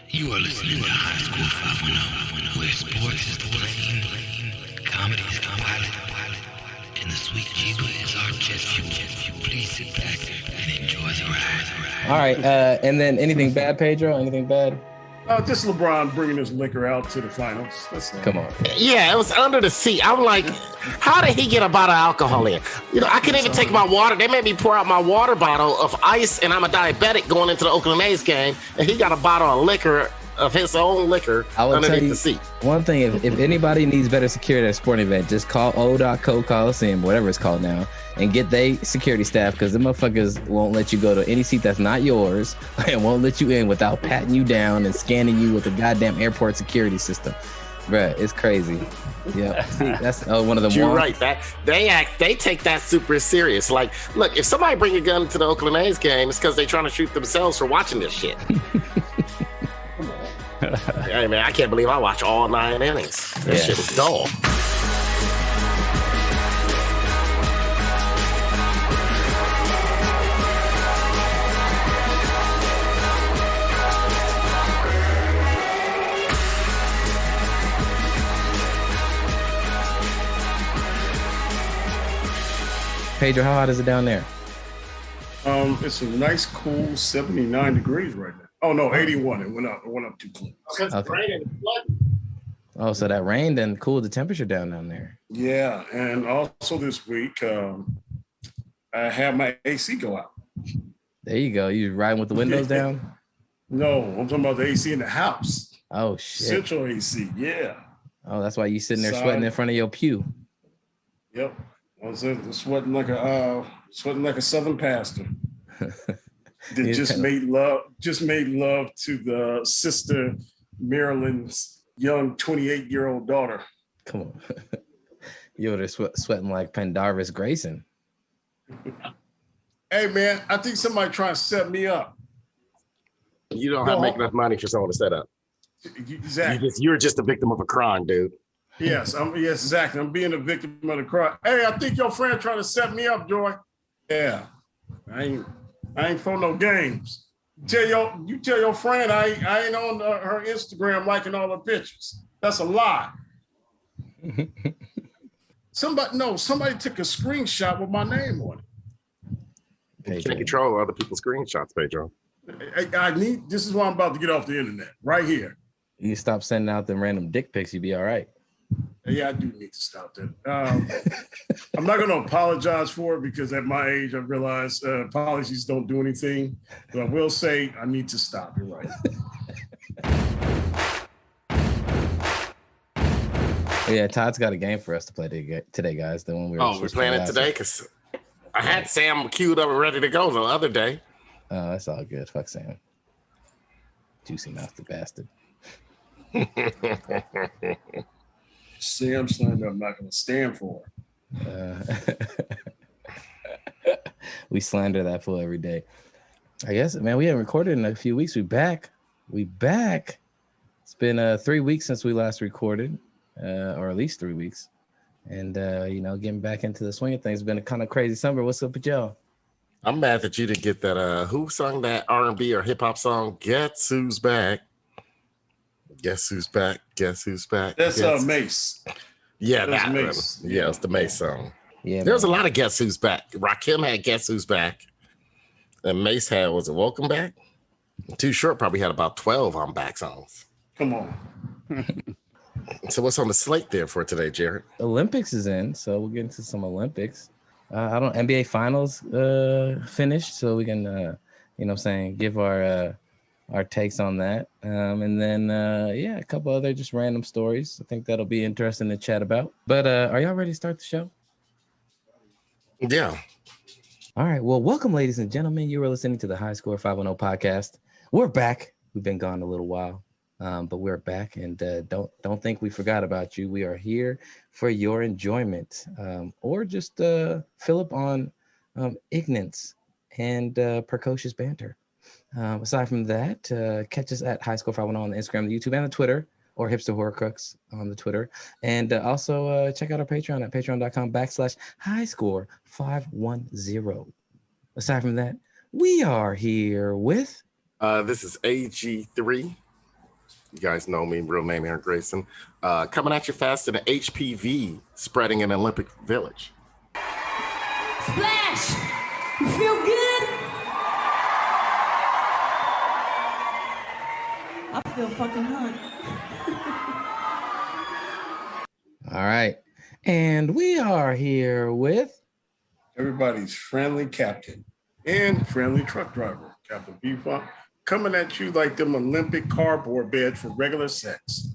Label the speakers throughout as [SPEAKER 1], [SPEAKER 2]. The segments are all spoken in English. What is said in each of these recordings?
[SPEAKER 1] You are listening to High School 510, where sports is the plane, comedy is the pilot, and the sweet Jeeba is our jet fuel. Please sit back and enjoy the ride.
[SPEAKER 2] All right, and then anything bad, Pedro? Anything bad?
[SPEAKER 3] Just LeBron bringing his liquor out to the finals.
[SPEAKER 2] Come on.
[SPEAKER 4] Yeah, it was under the seat. I'm like, how did he get a bottle of alcohol in? You know, I couldn't even take my water. They made me pour out my water bottle of ice, and I'm a diabetic going into the Oakland A's game, and he got a bottle of liquor, of his own liquor, underneath the seat.
[SPEAKER 2] One thing, if anybody needs better security at a sporting event, just call O.Co Coliseum, whatever it's called now, and get they security staff, because the motherfuckers won't let you go to any seat that's not yours and won't let you in without patting you down and scanning you with the goddamn airport security system. Bruh, it's crazy. Yeah, see, that's one of the.
[SPEAKER 4] You're right. That they take that super serious. Like, look, if somebody bring a gun to the Oakland A's game, it's because they're trying to shoot themselves for watching this shit. Hey man, I can't believe I watched all 9 innings. That shit was dull.
[SPEAKER 2] Pedro, how hot is it down there?
[SPEAKER 3] It's a nice, cool 79 degrees right now. Oh no, 81. It went up too close.
[SPEAKER 2] Okay. Oh, so that rain then cooled the temperature down there.
[SPEAKER 3] Yeah, and also this week, I had my AC go out.
[SPEAKER 2] There you go. You riding with the windows down?
[SPEAKER 3] No, I'm talking about the AC in the house.
[SPEAKER 2] Oh shit.
[SPEAKER 3] Central AC, yeah.
[SPEAKER 2] Oh, that's why you sitting there sweating in front of your pew.
[SPEAKER 3] Yep. I was sweating like a Southern pastor. That just made love to the sister Marilyn's young 28-year-old daughter.
[SPEAKER 2] Come on. You were sweating like Pendarvis Grayson.
[SPEAKER 3] Hey man, I think somebody trying to set me up.
[SPEAKER 4] You don't have to make enough money for someone to set up.
[SPEAKER 3] Exactly.
[SPEAKER 4] You're just a victim of a crime, dude.
[SPEAKER 3] Yes, exactly. I'm being a victim of the crime. Hey, I think your friend trying to set me up, Joy. Yeah. I ain't for no games. You tell your friend I ain't on her Instagram liking all her pictures. That's a lie. Somebody took a screenshot with my name on it.
[SPEAKER 4] You can't control other people's screenshots, Pedro.
[SPEAKER 3] This is why I'm about to get off the internet, right here.
[SPEAKER 2] You stop sending out them random dick pics, you'd be all right.
[SPEAKER 3] Yeah, I do need to stop that. I'm not going to apologize for it because at my age, I realize apologies don't do anything. But I will say I need to stop. You're right.
[SPEAKER 2] Yeah, Todd's got a game for us to play today, guys. The one
[SPEAKER 4] we're playing it today because I had Sam queued up and ready to go the other day.
[SPEAKER 2] Oh, that's all good. Fuck Sam. Juicy mouth, the bastard.
[SPEAKER 3] Sam slander I'm not going to stand for.
[SPEAKER 2] We slander that fool every day. I guess, man, we haven't recorded in a few weeks. We back. It's been 3 weeks since we last recorded, or at least 3 weeks. And, getting back into the swing of things. It's been a kind of crazy summer. What's up with y'all?
[SPEAKER 4] I'm mad that you didn't get that. Who sung that R&B or hip hop song? Guess Who's Back? Guess Who's Back? Guess Who's Back?
[SPEAKER 3] That's Mace.
[SPEAKER 4] Yeah, that Mace. Yeah, it's the Mace song.
[SPEAKER 2] Yeah,
[SPEAKER 4] there's a lot of Guess Who's Back. Rakim had Guess Who's Back, and Mace had Welcome Back. Too Short probably had about 12 on back songs.
[SPEAKER 3] Come on.
[SPEAKER 4] So what's on the slate there for today, Jared?
[SPEAKER 2] Olympics is in, so we'll get into some Olympics. NBA Finals finished, so we can give our takes on that. And then a couple other just random stories. I think that'll be interesting to chat about. But are y'all ready to start the show?
[SPEAKER 4] Yeah.
[SPEAKER 2] All right. Well, welcome, ladies and gentlemen. You are listening to the High Score 510 podcast. We're back. We've been gone a little while, but we're back. And don't think we forgot about you. We are here for your enjoyment, or just fill up on ignorance and precocious banter. Aside from that, catch us at High Score 510 on the Instagram, the YouTube, and the Twitter, or Hipster Horcrux on the Twitter. And also check out our Patreon at patreon.com/highscore510. Aside from that, we are here with...
[SPEAKER 4] This is AG3, You guys know me, real name Aaron Grayson. Coming at you fast in an HPV spreading in Olympic Village.
[SPEAKER 5] Splash! You feel good? I feel fucking hot.
[SPEAKER 2] All right. And we are here with
[SPEAKER 3] Everybody's friendly captain and friendly truck driver, Captain B-Funk, coming at you like them Olympic cardboard beds for regular sex.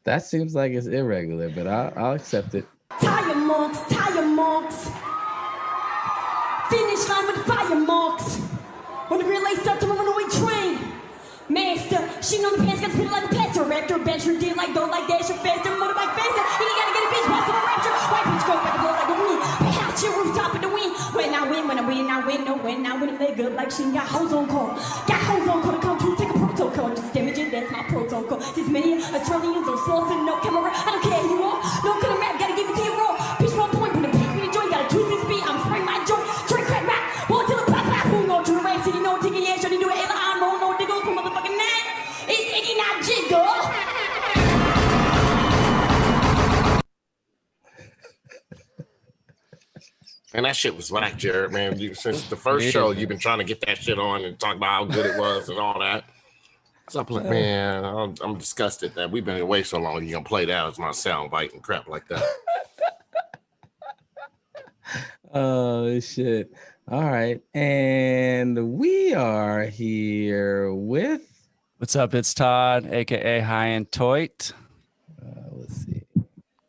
[SPEAKER 2] that seems like it's irregular, but I'll accept it.
[SPEAKER 5] Tire marks, tire marks. Finish line with fire marks. When the relay starts to move on the train. Master, she know the pants got spit like a pastor. Raptor, bench, did like go like dash, faster, motorbike faster. He gotta get a bitch, pass to the rapture. White bitch go back and blow like a wind. Perhaps your rooftop in the wind. When I win, no, when I win, leg up like she ain't got hoes on call. Got hoes on call to come through, take a protocol. Just damage it, that's my protocol. There's many Australians on slow, no camera. I don't care you all. No killer rap, gotta give it to you raw. Bitch, 1 point, when the pass me the joint, gotta twist his speed. I'm spraying my joint. Straight crack back. Wall till the pop, who know to the race, city, no ticket, yeah, should he do it? I'm on, no diggle, from motherfucking neck. It's Iggy, not Jiggle.
[SPEAKER 4] And that shit was whack, Jared, man. Since the first show, you've been trying to get that shit on and talk about how good it was and all that. So I'm like, man, I'm disgusted that we've been away so long. You're going to play that as my sound bite and crap like that.
[SPEAKER 2] Oh, shit. All right. And we are here with...
[SPEAKER 6] What's up? It's Todd, aka High End Toit.
[SPEAKER 2] Let's see.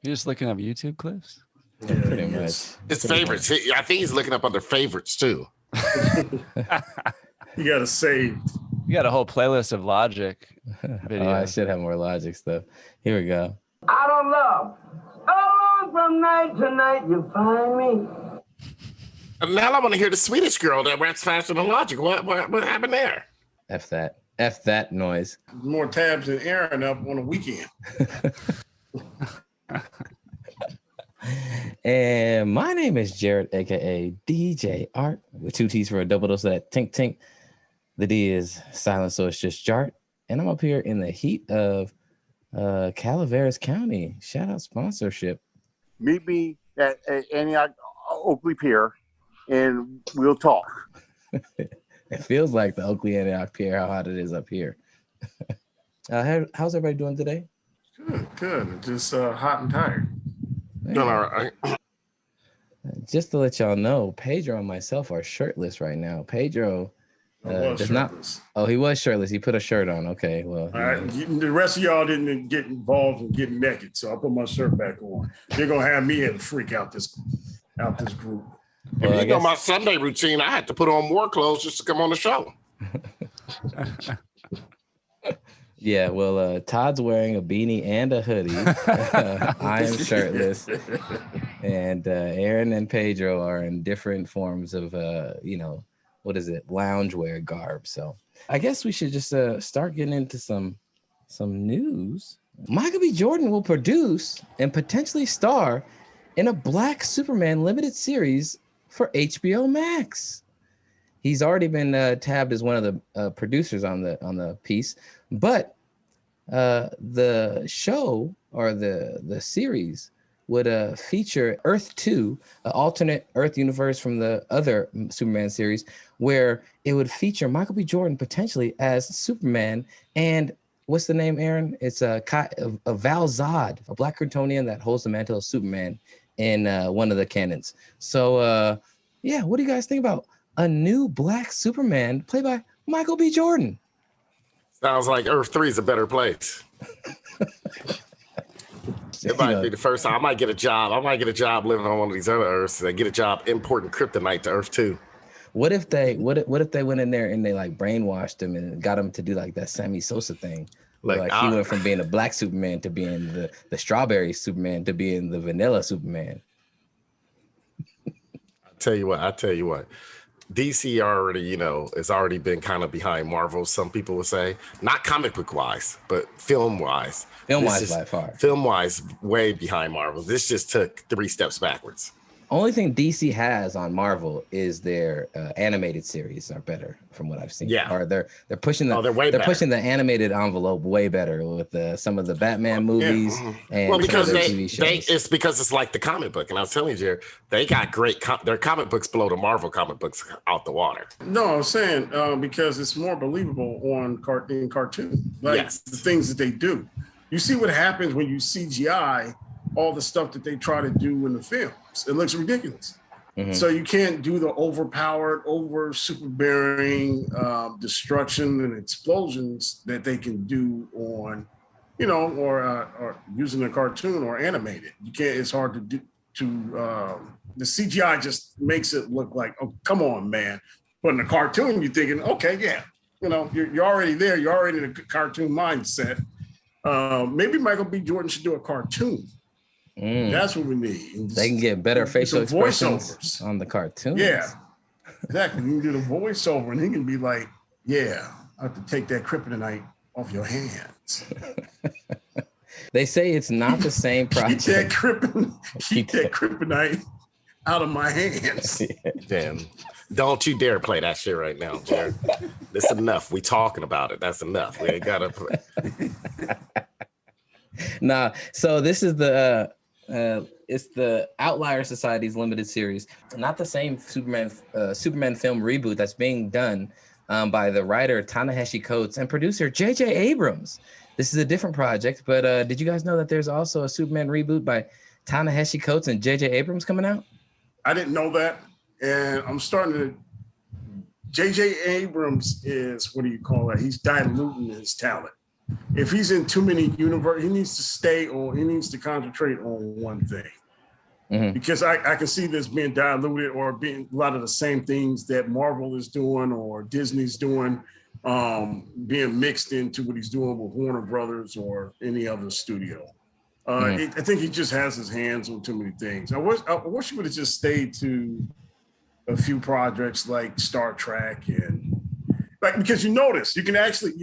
[SPEAKER 6] You're just looking up YouTube clips?
[SPEAKER 2] Yeah, pretty much.
[SPEAKER 4] His favorites. I think he's looking up other favorites too.
[SPEAKER 3] You got to save.
[SPEAKER 6] You got a whole playlist of Logic videos.
[SPEAKER 2] Oh, I should have more Logic stuff. Here we go.
[SPEAKER 7] I don't love. Oh, from night to night you find me.
[SPEAKER 4] And now I want to hear the Swedish girl that raps faster than Logic. What happened there?
[SPEAKER 2] F that noise.
[SPEAKER 3] More tabs than Aaron up on a weekend.
[SPEAKER 2] And my name is Jarrett, aka DJartt, with 2 T's for a double dose of that tink tink. The D is silent, so it's just Jartt. And I'm up here in the heat of Calaveras County. Shout out sponsorship.
[SPEAKER 8] Meet me at Antioch Oakley Pier, and we'll talk.
[SPEAKER 2] It feels like the Oakley Antioch Pier, how hot it is up here. How's everybody doing today?
[SPEAKER 3] Good. Just hot and tired.
[SPEAKER 4] Doing all right.
[SPEAKER 2] Just to let y'all know, Pedro and myself are shirtless right now. Pedro does not. Oh, he was shirtless. He put a shirt on. Okay, well.
[SPEAKER 3] All right. The rest of y'all didn't get involved in getting naked, so I put my shirt back on. They're gonna have me and freak out this group.
[SPEAKER 4] If you know my Sunday routine, I had to put on more clothes just to come on the show.
[SPEAKER 2] Yeah, well, Todd's wearing a beanie and a hoodie. I am shirtless. And Aaron and Pedro are in different forms of, loungewear garb. So I guess we should just start getting into some news. Michael B. Jordan will produce and potentially star in a Black Superman limited series for HBO Max. He's already been tabbed as one of the producers on the piece, but the show or the series would feature Earth 2, an alternate Earth universe from the other Superman series, where it would feature Michael B. Jordan potentially as Superman. And what's the name, Aaron? It's a Val Zod, a Black Kryptonian that holds the mantle of Superman in one of the canons. So, what do you guys think about a new Black Superman played by Michael B. Jordan?
[SPEAKER 4] Sounds like Earth 3 is a better place. It might be the first time. I might get a job. Living on one of these other Earths. I get a job importing kryptonite to Earth 2.
[SPEAKER 2] What if they went in there and they like brainwashed him and got him to do like that Sammy Sosa thing? Like he went from being a Black Superman to being the strawberry Superman to being the vanilla Superman.
[SPEAKER 4] I tell you what. DC already, has already been kind of behind Marvel. Some people would say, not comic book wise, but film wise.
[SPEAKER 2] Film wise by far.
[SPEAKER 4] Film wise, way behind Marvel. This just took 3 steps backwards.
[SPEAKER 2] Only thing DC has on Marvel is their animated series are better from what I've seen.
[SPEAKER 4] Yeah.
[SPEAKER 2] Or they're pushing the they're pushing the animated envelope way better with some of the Batman movies and
[SPEAKER 4] because
[SPEAKER 2] their TV shows.
[SPEAKER 4] it's because it's like the comic book, and I was telling you, Jared, they got great. Their comic books blow the Marvel comic books out the water.
[SPEAKER 3] No, I'm saying because it's more believable in cartoon, like the things that they do. You see what happens when you CGI all the stuff that they try to do in the films. It looks ridiculous. Mm-hmm. So you can't do the overpowered, over super-bearing destruction and explosions that they can do on, or using a cartoon or animated. You can't. It's hard to do. The CGI just makes it look like, oh, come on, man. But in a cartoon, you're thinking, okay, yeah, you're already there. You're already in a cartoon mindset. Maybe Michael B. Jordan should do a cartoon. That's what we need.
[SPEAKER 2] They can get better facial expressions on the cartoons.
[SPEAKER 3] Yeah, exactly. You can do the voiceover, and he can be like, "Yeah, I have to take that kryptonite off your hands."
[SPEAKER 2] They say it's not the same project.
[SPEAKER 3] Keep that kryptonite out of my hands.
[SPEAKER 4] Damn. Don't you dare play that shit right now, Jared. That's enough. We talking about it. That's enough. We ain't gotta play.
[SPEAKER 2] Nah. So this is it's the Outlier Society's limited series. Not the same Superman film reboot that's being done by the writer Ta-Nehisi Coates and producer J.J. Abrams. This is a different project, but did you guys know that there's also a Superman reboot by Ta-Nehisi Coates and J.J. Abrams coming out?
[SPEAKER 3] I didn't know that. And I'm starting to. J.J. Abrams is, what do you call it? He's diluting his talent. If he's in too many universes, he needs to concentrate on one thing. Mm-hmm. Because I can see this being diluted or being a lot of the same things that Marvel is doing or Disney's doing, being mixed into what he's doing with Warner Brothers or any other studio. I think he just has his hands on too many things. I wish he would have just stayed to a few projects like Star Trek and because you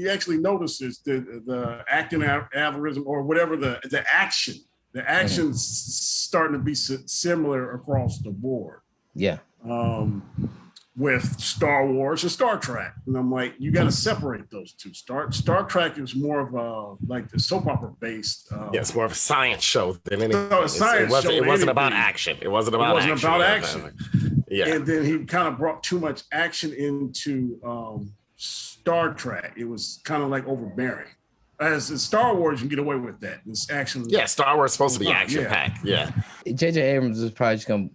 [SPEAKER 3] actually notice this the acting algorithm or whatever the action's starting to be similar across the board.
[SPEAKER 2] Yeah.
[SPEAKER 3] With Star Wars and Star Trek, and I'm like, you got to separate those two. Star Trek is more of a like the soap opera based.
[SPEAKER 4] It's more of a science show than anything.
[SPEAKER 3] It
[SPEAKER 4] wasn't about action. It wasn't about action. Yeah.
[SPEAKER 3] And then he kind of brought too much action into Star Trek. It was kind of like overbearing. As in Star Wars, you can get away with that. It's action.
[SPEAKER 4] Yeah, Star Wars is supposed to be action packed. Yeah.
[SPEAKER 2] J.J. Abrams is probably just gonna,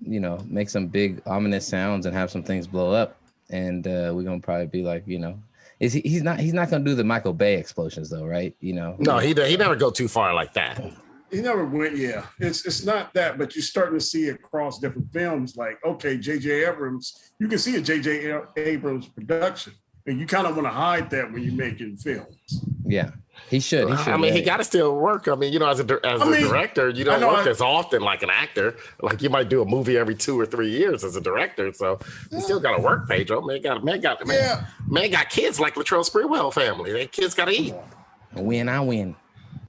[SPEAKER 2] make some big ominous sounds and have some things blow up, and we're gonna probably be like, he's not gonna do the Michael Bay explosions though, right?
[SPEAKER 4] No, he never go too far like that.
[SPEAKER 3] He never went. Yeah, it's not that, but you're starting to see it across different films. Like, okay, J.J. Abrams, you can see a J.J. Abrams production, and you kind of want to hide that when you're making films.
[SPEAKER 2] Yeah. He should.
[SPEAKER 4] He got to still work. As a director, you don't work as often like an actor. Like you might do a movie every 2 or 3 years as a director. So you still got to work, Pedro. Man got kids like Latrell Sprewell family. Their kids got to eat.
[SPEAKER 2] I win.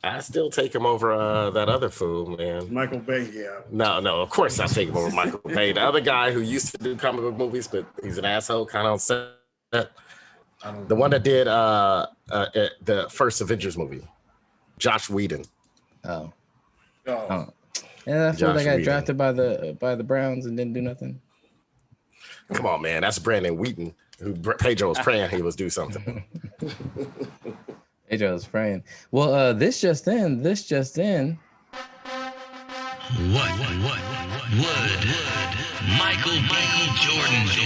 [SPEAKER 4] I still take him over that other fool, man.
[SPEAKER 3] Michael Bay, yeah.
[SPEAKER 4] No, of course I take him over Michael Bay. The other guy who used to do comic book movies, but he's an asshole, kind of on set. The one that did the first Avengers movie, Josh Whedon.
[SPEAKER 2] Oh. Yeah, that's where they got drafted by the Browns and didn't do nothing.
[SPEAKER 4] Come on, man, that's Brandon Wheaton, who Pedro was praying he was do something.
[SPEAKER 2] Pedro was praying. Well, this just in.
[SPEAKER 1] What would Michael B. Jordan do?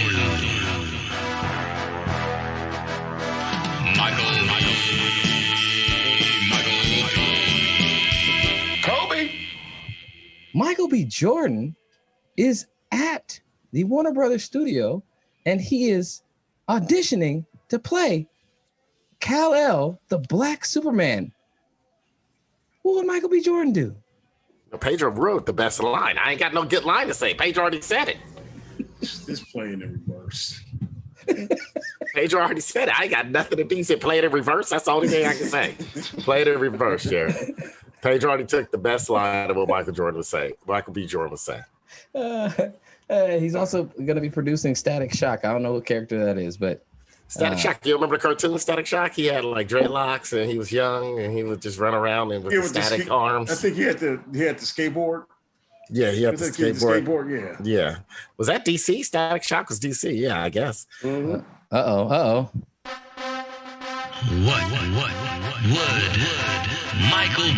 [SPEAKER 2] Michael B. Jordan is at the Warner Brothers studio, and he is auditioning to play Kal-El, the Black Superman. What would Michael B. Jordan do?
[SPEAKER 4] Pedro wrote the best line. I ain't got no good line to say. Pedro already said it.
[SPEAKER 3] It's playing in reverse.
[SPEAKER 4] Pedro already said it. I ain't got nothing to do. He said play it in reverse. That's the only thing I can say. Play it in reverse, Jared. Pedro already took the best line of what Michael B. Jordan would say.
[SPEAKER 2] He's also going to be producing Static Shock. I don't know what character that is, but
[SPEAKER 4] Static Shock. You remember the cartoon Static Shock? He had like dreadlocks and he was young and he would just run around and with the static arms.
[SPEAKER 3] I think he had the skateboard.
[SPEAKER 4] Yeah, he had the
[SPEAKER 3] skateboard.
[SPEAKER 4] Yeah. Was that DC? Static Shock was DC. Yeah, I guess.
[SPEAKER 3] Mm-hmm.
[SPEAKER 2] Uh-oh.
[SPEAKER 1] What would Michael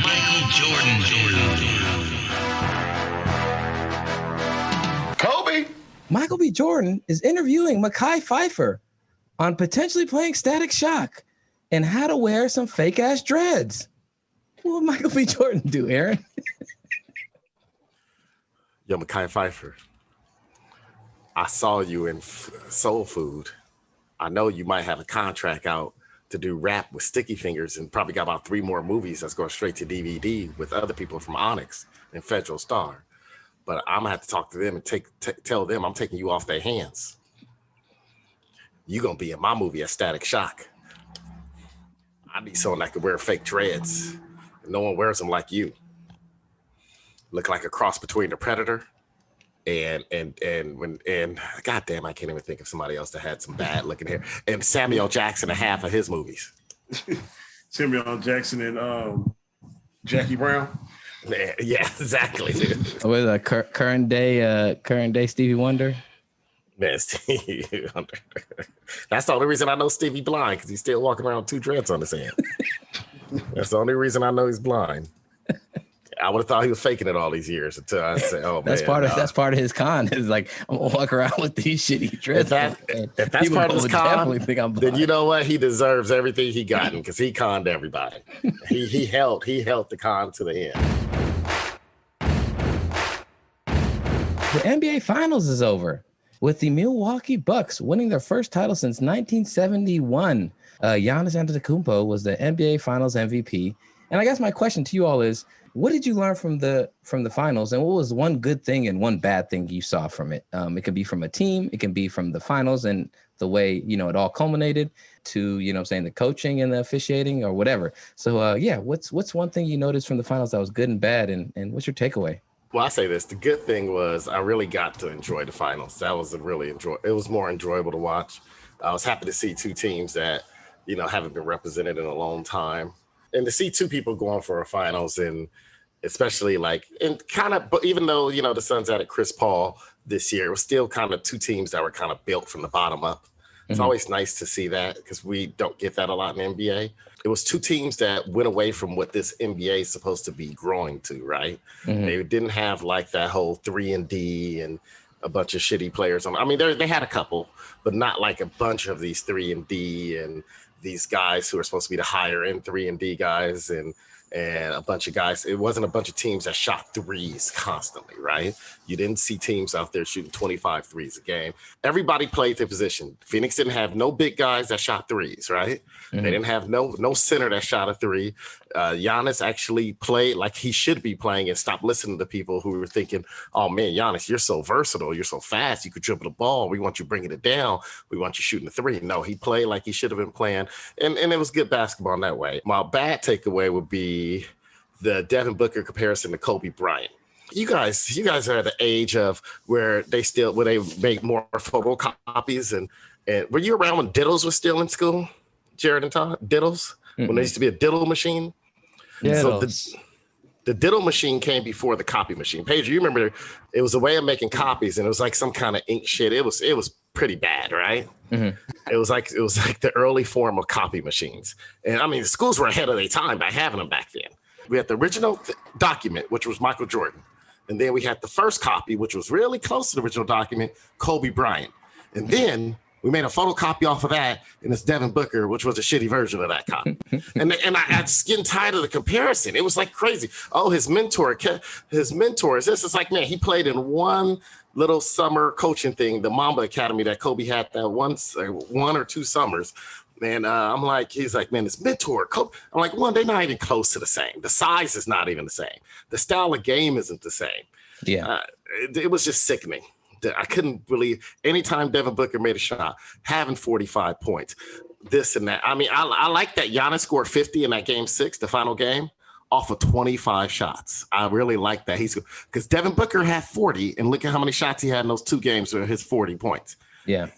[SPEAKER 1] Jordan do?
[SPEAKER 4] Kobe.
[SPEAKER 2] Michael B. Jordan is interviewing Mekhi Phifer on potentially playing Static Shock and how to wear some fake ass dreads. What would Michael B. Jordan do, Aaron?
[SPEAKER 4] Yo, Mekhi Phifer, I saw you in Soul Food. I know you might have a contract out to do rap with Sticky Fingers and probably got about 3 more movies that's going straight to DVD with other people from Onyx and Federal Star. But I'm going to have to talk to them and tell them I'm taking you off their hands. You're going to be in my movie as Static Shock. I need someone that can wear fake dreads. No one wears them like you. Look like a cross between the Predator and goddamn, I can't even think of somebody else that had some bad looking hair. And Samuel Jackson in half of his movies.
[SPEAKER 3] Samuel Jackson and Jackie Brown.
[SPEAKER 4] Yeah, exactly. Dude.
[SPEAKER 2] With a current day Stevie Wonder.
[SPEAKER 4] Man, Stevie Wonder. That's the only reason I know Stevie blind, because he's still walking around with 2 dreads on his hand. That's the only reason I know he's blind. I would have thought he was faking it all these years until I said, "Oh
[SPEAKER 2] that's
[SPEAKER 4] man,
[SPEAKER 2] that's part of his con. Is like I'm gonna walk around with these shitty dreads."
[SPEAKER 4] If that's part of his con, then you know what? He deserves everything he gotten because he conned everybody. he held the con to the end.
[SPEAKER 2] The NBA Finals is over with the Milwaukee Bucks winning their first title since 1971. Giannis Antetokounmpo was the NBA Finals MVP. And I guess my question to you all is, what did you learn from the finals, and what was one good thing and one bad thing you saw from it? It can be from a team, it can be from the finals and the way, it all culminated to, the coaching and the officiating or whatever. So, what's one thing you noticed from the finals that was good and bad, and what's your takeaway?
[SPEAKER 4] Well, I say this. The good thing was I really got to enjoy the finals. That was it was more enjoyable to watch. I was happy to see 2 teams that, haven't been represented in a long time. And to see 2 people going for a finals, and especially but even though, the Suns added Chris Paul this year, it was still kind of 2 teams that were kind of built from the bottom up. It's always nice to see that because we don't get that a lot in the NBA. It was 2 teams that went away from what this NBA is supposed to be growing to, right? Mm-hmm. They didn't have like that whole 3-and-D and a bunch of shitty players on. I mean, they had a couple, but not like a bunch of these 3-and-D and these guys who are supposed to be the higher end 3-and-D guys and a bunch of guys. It wasn't a bunch of teams that shot threes constantly, right? You didn't see teams out there shooting 25 threes a game. Everybody played their position. Phoenix didn't have no big guys that shot threes, right? Mm-hmm. They didn't have no center that shot a 3. Giannis actually played like he should be playing and stopped listening to people who were thinking, oh man, Giannis, you're so versatile. You're so fast. You could dribble the ball. We want you bringing it down. We want you shooting the 3. No, he played like he should have been playing. And it was good basketball in that way. My bad takeaway would be the Devin Booker comparison to Kobe Bryant. You guys are at the age of where they make more photocopies and were you around when diddles was still in school, Jared and Todd? Diddles? Mm-hmm. When there used to be a diddle machine?
[SPEAKER 2] Yeah.
[SPEAKER 4] So the diddle machine came before the copy machine. Paige, you remember it was a way of making copies and it was like some kind of ink shit. It was pretty bad, right? Mm-hmm. It was like the early form of copy machines. And I mean, the schools were ahead of their time by having them back then. We had the original document, which was Michael Jordan. And then we had the first copy, which was really close to the original document, Kobe Bryant. And then we made a photocopy off of that, and it's Devin Booker, which was a shitty version of that copy. and I just getting tired of the comparison. It was like crazy. Oh, his mentor is this. It's like, man, he played in one little summer coaching thing, the Mamba Academy that Kobe had that one or 2 summers. And I'm like, he's like, man, this mentor, Kobe. I'm like, they're not even close to the same. The size is not even the same. The style of game isn't the same.
[SPEAKER 2] Yeah.
[SPEAKER 4] It was just sickening. I couldn't believe anytime Devin Booker made a shot, having 45 points, this and that. I mean, I like that Giannis scored 50 in that game 6, the final game. off of 25 shots. I really like that. Because Devin Booker had 40, and look at how many shots he had in those 2 games for his 40 points.
[SPEAKER 2] Yeah.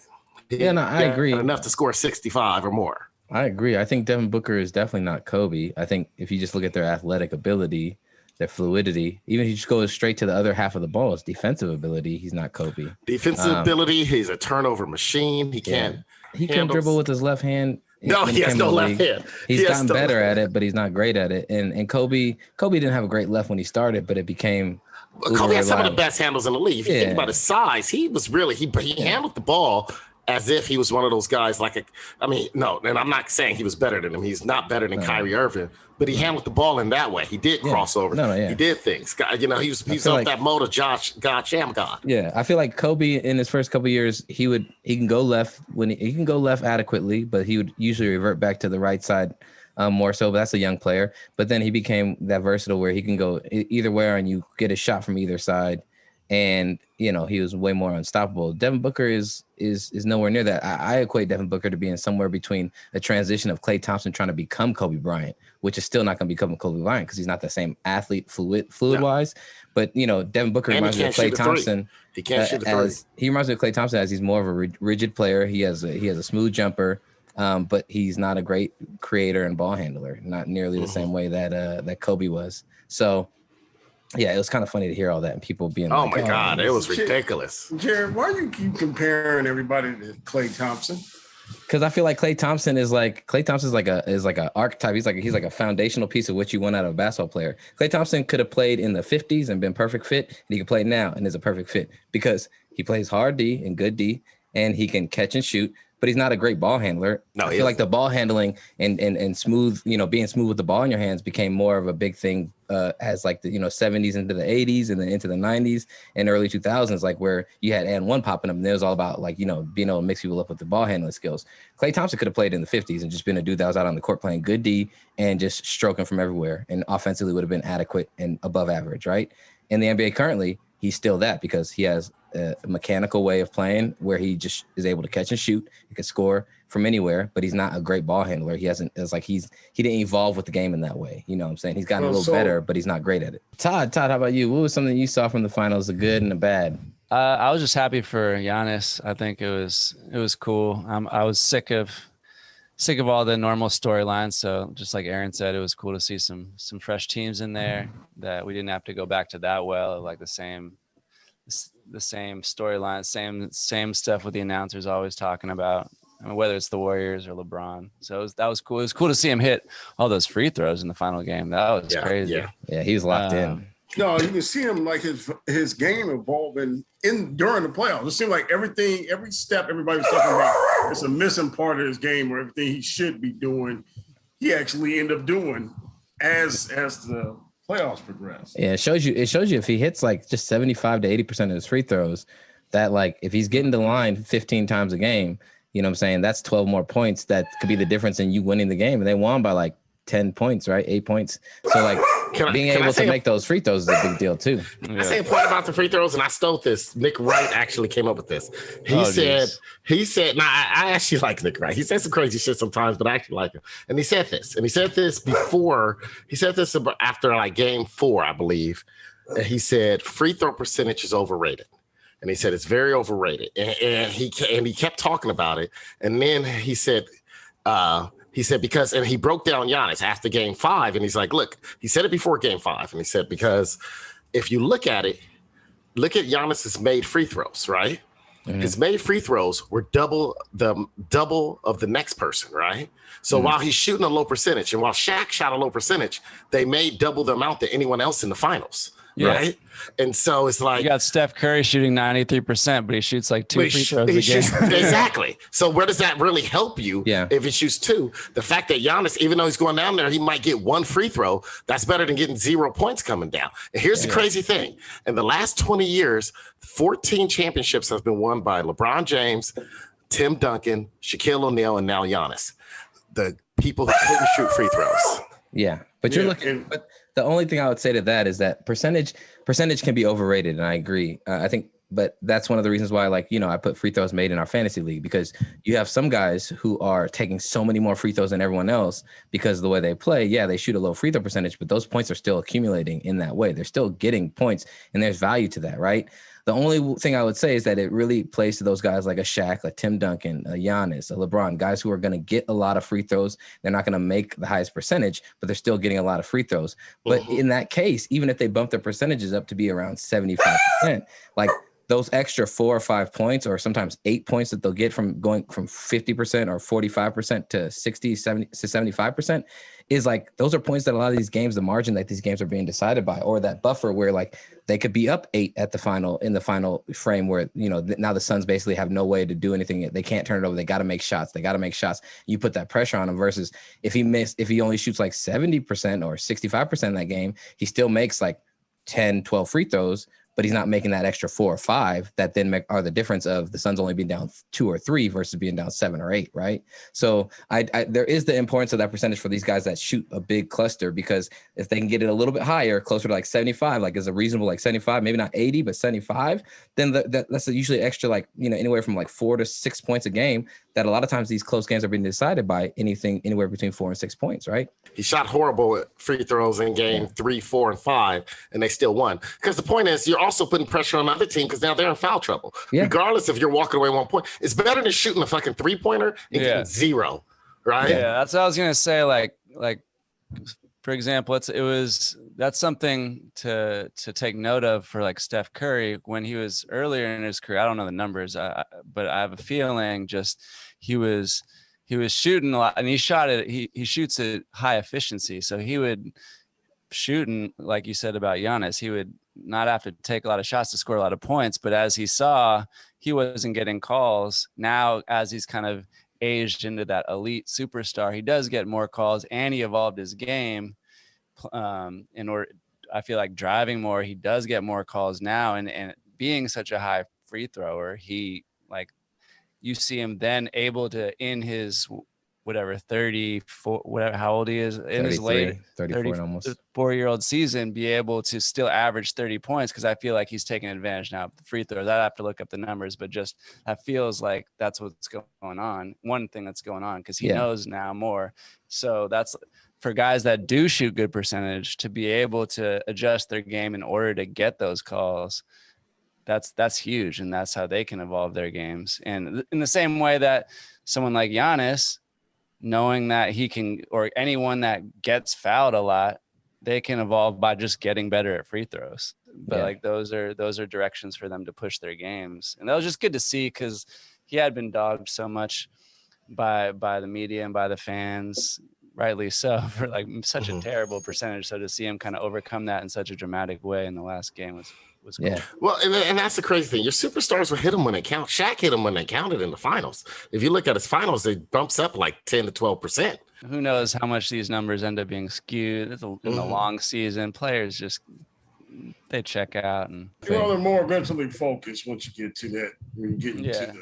[SPEAKER 2] Yeah, no, I agree.
[SPEAKER 4] Enough to score 65 or more.
[SPEAKER 2] I agree. I think Devin Booker is definitely not Kobe. I think if you just look at their athletic ability, their fluidity, even if you just go straight to the other half of the ball, his defensive ability, he's not Kobe.
[SPEAKER 4] Defensive ability, he's a turnover machine. He can
[SPEAKER 2] dribble with his left hand.
[SPEAKER 4] No, he has no left hand.
[SPEAKER 2] He's gotten better at it, but he's not great at it. And Kobe didn't have a great left when he started, but it became
[SPEAKER 4] Kobe had some of the best handles in the league. If you think about his size, he was really he handled the ball as if he was one of those guys and I'm not saying he was better than him. He's not better than Kyrie Irving, but he handled the ball in that way. He did crossover. He did things. He was off that mode of God Sham God.
[SPEAKER 2] Yeah, I feel like Kobe in his first couple of years, he can go left he can go left adequately, but he would usually revert back to the right side more so. But that's a young player. But then he became that versatile where he can go either way and you get a shot from either side. And, he was way more unstoppable. Devin Booker is nowhere near that. I equate Devin Booker to being somewhere between a transition of Klay Thompson trying to become Kobe Bryant, which is still not going to become Kobe Bryant because he's not the same athlete fluid-wise. But, Devin Booker reminds me of Klay Thompson.
[SPEAKER 4] He can't shoot the three.
[SPEAKER 2] He reminds me of Klay Thompson as he's more of a rigid player. He has a smooth jumper, but he's not a great creator and ball handler, not nearly the same way that Kobe was. So, yeah, it was kind of funny to hear all that and people being
[SPEAKER 4] my God, it was ridiculous.
[SPEAKER 3] Jared, why do you keep comparing everybody to Klay Thompson?
[SPEAKER 2] Because I feel like Klay Thompson is like a archetype. He's like a foundational piece of what you want out of a basketball player. Klay Thompson could have played in the 50s and been perfect fit, and he can play now and is a perfect fit because he plays hard D and good D, and he can catch and shoot. But he's not a great ball handler. No, I feel like the ball handling and smooth, being smooth with the ball in your hands became more of a big thing as like the 70s into the 80s and then into the 90s and early 2000s, like where you had and one popping up and it was all about like, being able to mix people up with the ball handling skills. Klay Thompson could have played in the 50s and just been a dude that was out on the court playing good D and just stroking from everywhere, and offensively would have been adequate and above average, right? In the NBA currently, he's still that because he has a mechanical way of playing where he just is able to catch and shoot. He can score from anywhere, but he's not a great ball handler. He didn't evolve with the game in that way. You know what I'm saying? He's gotten a little better, but he's not great at it. Todd, how about you? What was something you saw from the finals, the good and the bad?
[SPEAKER 6] I was just happy for Giannis. I think it was cool. I was sick of all the normal storylines. So just like Aaron said, it was cool to see some fresh teams in there that we didn't have to go back to that well, like the same storyline, same stuff with the announcers always talking about. I mean, whether it's the Warriors or LeBron. So that was cool. It was cool to see him hit all those free throws in the final game. That was crazy. Yeah,
[SPEAKER 2] he was locked in.
[SPEAKER 3] No, you can see him like his game evolving during the playoffs. It seemed like every step everybody was talking about, it's a missing part of his game where everything he should be doing, he actually ended up doing as the playoffs progress.
[SPEAKER 2] Yeah, it shows you if he hits like just 75 to 80% of his free throws, that like if he's getting to the line 15 times a game, you know what I'm saying? That's 12 more points that could be the difference in you winning the game. And they won by like 10 points, right? 8 points. So like being able to make those free throws is a big deal too.
[SPEAKER 4] I say a point about the free throws, and I stole this. Nick Wright actually came up with this. He said, I actually like Nick Wright. He says some crazy shit sometimes, but I actually like him. And he said this after like game 4, I believe. He said free throw percentage is overrated. And he said it's very overrated. And he kept talking about it. And then he said because, and he broke down Giannis after game 5, and he's like, look, he said it before game 5, and he said, because if you look at Giannis's made free throws, right? Mm-hmm. His made free throws were double of the next person, right? So while he's shooting a low percentage, and while Shaq shot a low percentage, they made double the amount that anyone else in the finals. Yeah. Right. And so it's like
[SPEAKER 6] you got Steph Curry shooting 93%, but he shoots like 2 free throws a game.
[SPEAKER 4] Exactly. So where does that really help you?
[SPEAKER 2] Yeah.
[SPEAKER 4] If he shoots 2, the fact that Giannis, even though he's going down there, he might get 1 free throw. That's better than getting 0 points coming down. And here's the crazy thing. In the last 20 years, 14 championships have been won by LeBron James, Tim Duncan, Shaquille O'Neal, and now Giannis. The people who couldn't shoot free throws.
[SPEAKER 2] Yeah. But you're looking – the only thing I would say to that is that percentage can be overrated, and I agree. I think But that's one of the reasons why, like, I put free throws made in our fantasy league, because you have some guys who are taking so many more free throws than everyone else because of the way they play. Yeah, they shoot a low free throw percentage, but those points are still accumulating in that way. They're still getting points, and there's value to that, right? The only thing I would say is that it really plays to those guys like a Shaq, a Tim Duncan, a Giannis, a LeBron, guys who are going to get a lot of free throws. They're not going to make the highest percentage, but they're still getting a lot of free throws. But in that case, even if they bump their percentages up to be around 75%, like those extra 4 or 5 points, or sometimes 8 points that they'll get from going from 50% or 45% to 60, 70 to 75% is like, those are points that a lot of these games, the margin that these games are being decided by, or that buffer where like they could be up 8 at the final, in the final frame where, now the Suns basically have no way to do anything. They can't turn it over. They got to make shots. You put that pressure on him versus if he only shoots like 70% or 65% in that game, he still makes like 10, 12 free throws, but he's not making that extra 4 or 5 that then are the difference of the Suns only being down 2 or 3 versus being down 7 or 8, right? So there is the importance of that percentage for these guys that shoot a big cluster, because if they can get it a little bit higher, closer to like 75, like is a reasonable like 75, maybe not 80, but 75, then that's usually extra, like, anywhere from like 4 to 6 points a game, that a lot of times these close games are being decided by anywhere between 4 and 6 points, right?
[SPEAKER 4] He shot horrible at free throws in game 3, 4, and 5, and they still won. Because the point is, you're also putting pressure on the other team because now they're in foul trouble. Yeah. Regardless if you're walking away 1 point, it's better than shooting a fucking 3-pointer and getting 0, right?
[SPEAKER 6] Yeah, that's what I was gonna say. Like for example, that's something to take note of for like Steph Curry when he was earlier in his career. I don't know the numbers, but I have a feeling just he was shooting a lot, and he shoots at high efficiency. So he would shooting, like you said about Giannis, he would not have to take a lot of shots to score a lot of points. But as he saw, he wasn't getting calls. Now, as he's kind of aged into that elite superstar, he does get more calls, and he evolved his game in order. I feel like driving more, he does get more calls now, and being such a high free thrower, he, like, you see him then able to, in his 34, whatever, how old he is, in his late 34 almost 4-year-old season, be able to still average 30 points. Cause I feel like he's taking advantage now of the free throws. I'd have to look up the numbers, but just that feels like that's what's going on. One thing that's going on, cause he knows now more. So that's for guys that do shoot good percentage to be able to adjust their game in order to get those calls. That's huge. And that's how they can evolve their games. And in the same way that someone like Giannis, knowing that he can, or anyone that gets fouled a lot, they can evolve by just getting better at free throws. But like those are directions for them to push their games. And that was just good to see, because he had been dogged so much by the media and by the fans, rightly so, for like such a terrible percentage. So to see him kind of overcome that in such a dramatic way in the last game was cool.
[SPEAKER 2] Yeah.
[SPEAKER 4] Well, and that's the crazy thing. Your superstars will hit them when they count. Shaq hit them when they counted in the finals. If you look at his finals, it bumps up like 10 to 12%.
[SPEAKER 6] Who knows how much these numbers end up being skewed in the long season. Players just, they check out. And
[SPEAKER 3] they're more mentally focused once you get to that. When you get into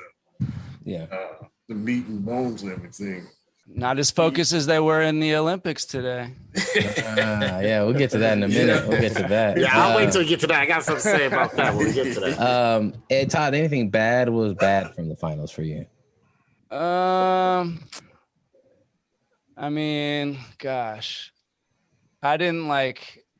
[SPEAKER 3] the meat and bones and everything.
[SPEAKER 6] Not as focused as they were in the Olympics today.
[SPEAKER 2] Yeah, we'll get to that in a minute. We'll get to that.
[SPEAKER 4] Yeah, I'll wait till we get to that. I got something to say about that when we get to that.
[SPEAKER 2] And Todd, anything bad was bad from the finals for you?
[SPEAKER 6] I mean, gosh, I didn't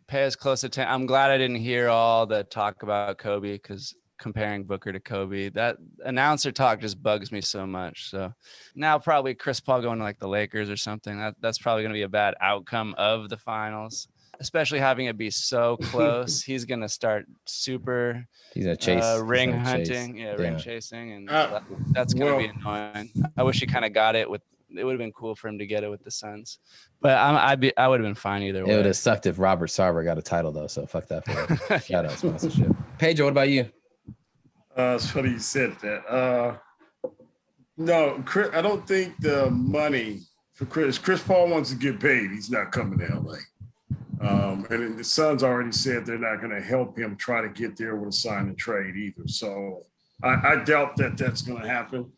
[SPEAKER 6] pay as close attention. I'm glad I didn't hear all the talk about Kobe, because comparing Booker to Kobe, that announcer talk just bugs me so much. So now probably Chris Paul going to the Lakers or something. That's probably going to be a bad outcome of the finals, especially having it be so close. He's going to start he's going to chase ring hunting, ring chasing, and that's going to be annoying. I wish he kind of got it it would have been cool for him to get it with the Suns, but I would have been fine either way.
[SPEAKER 2] It would have sucked if Robert Sarver got a title though. So fuck that for him. Shout out sponsorship. Pedro, what about you?
[SPEAKER 3] It's funny you said that. No, Chris, I don't think the money for Chris Paul wants to get paid. He's not coming to LA. And the Suns already said they're not going to help him try to get there with a sign and trade either. So I doubt that that's going to happen.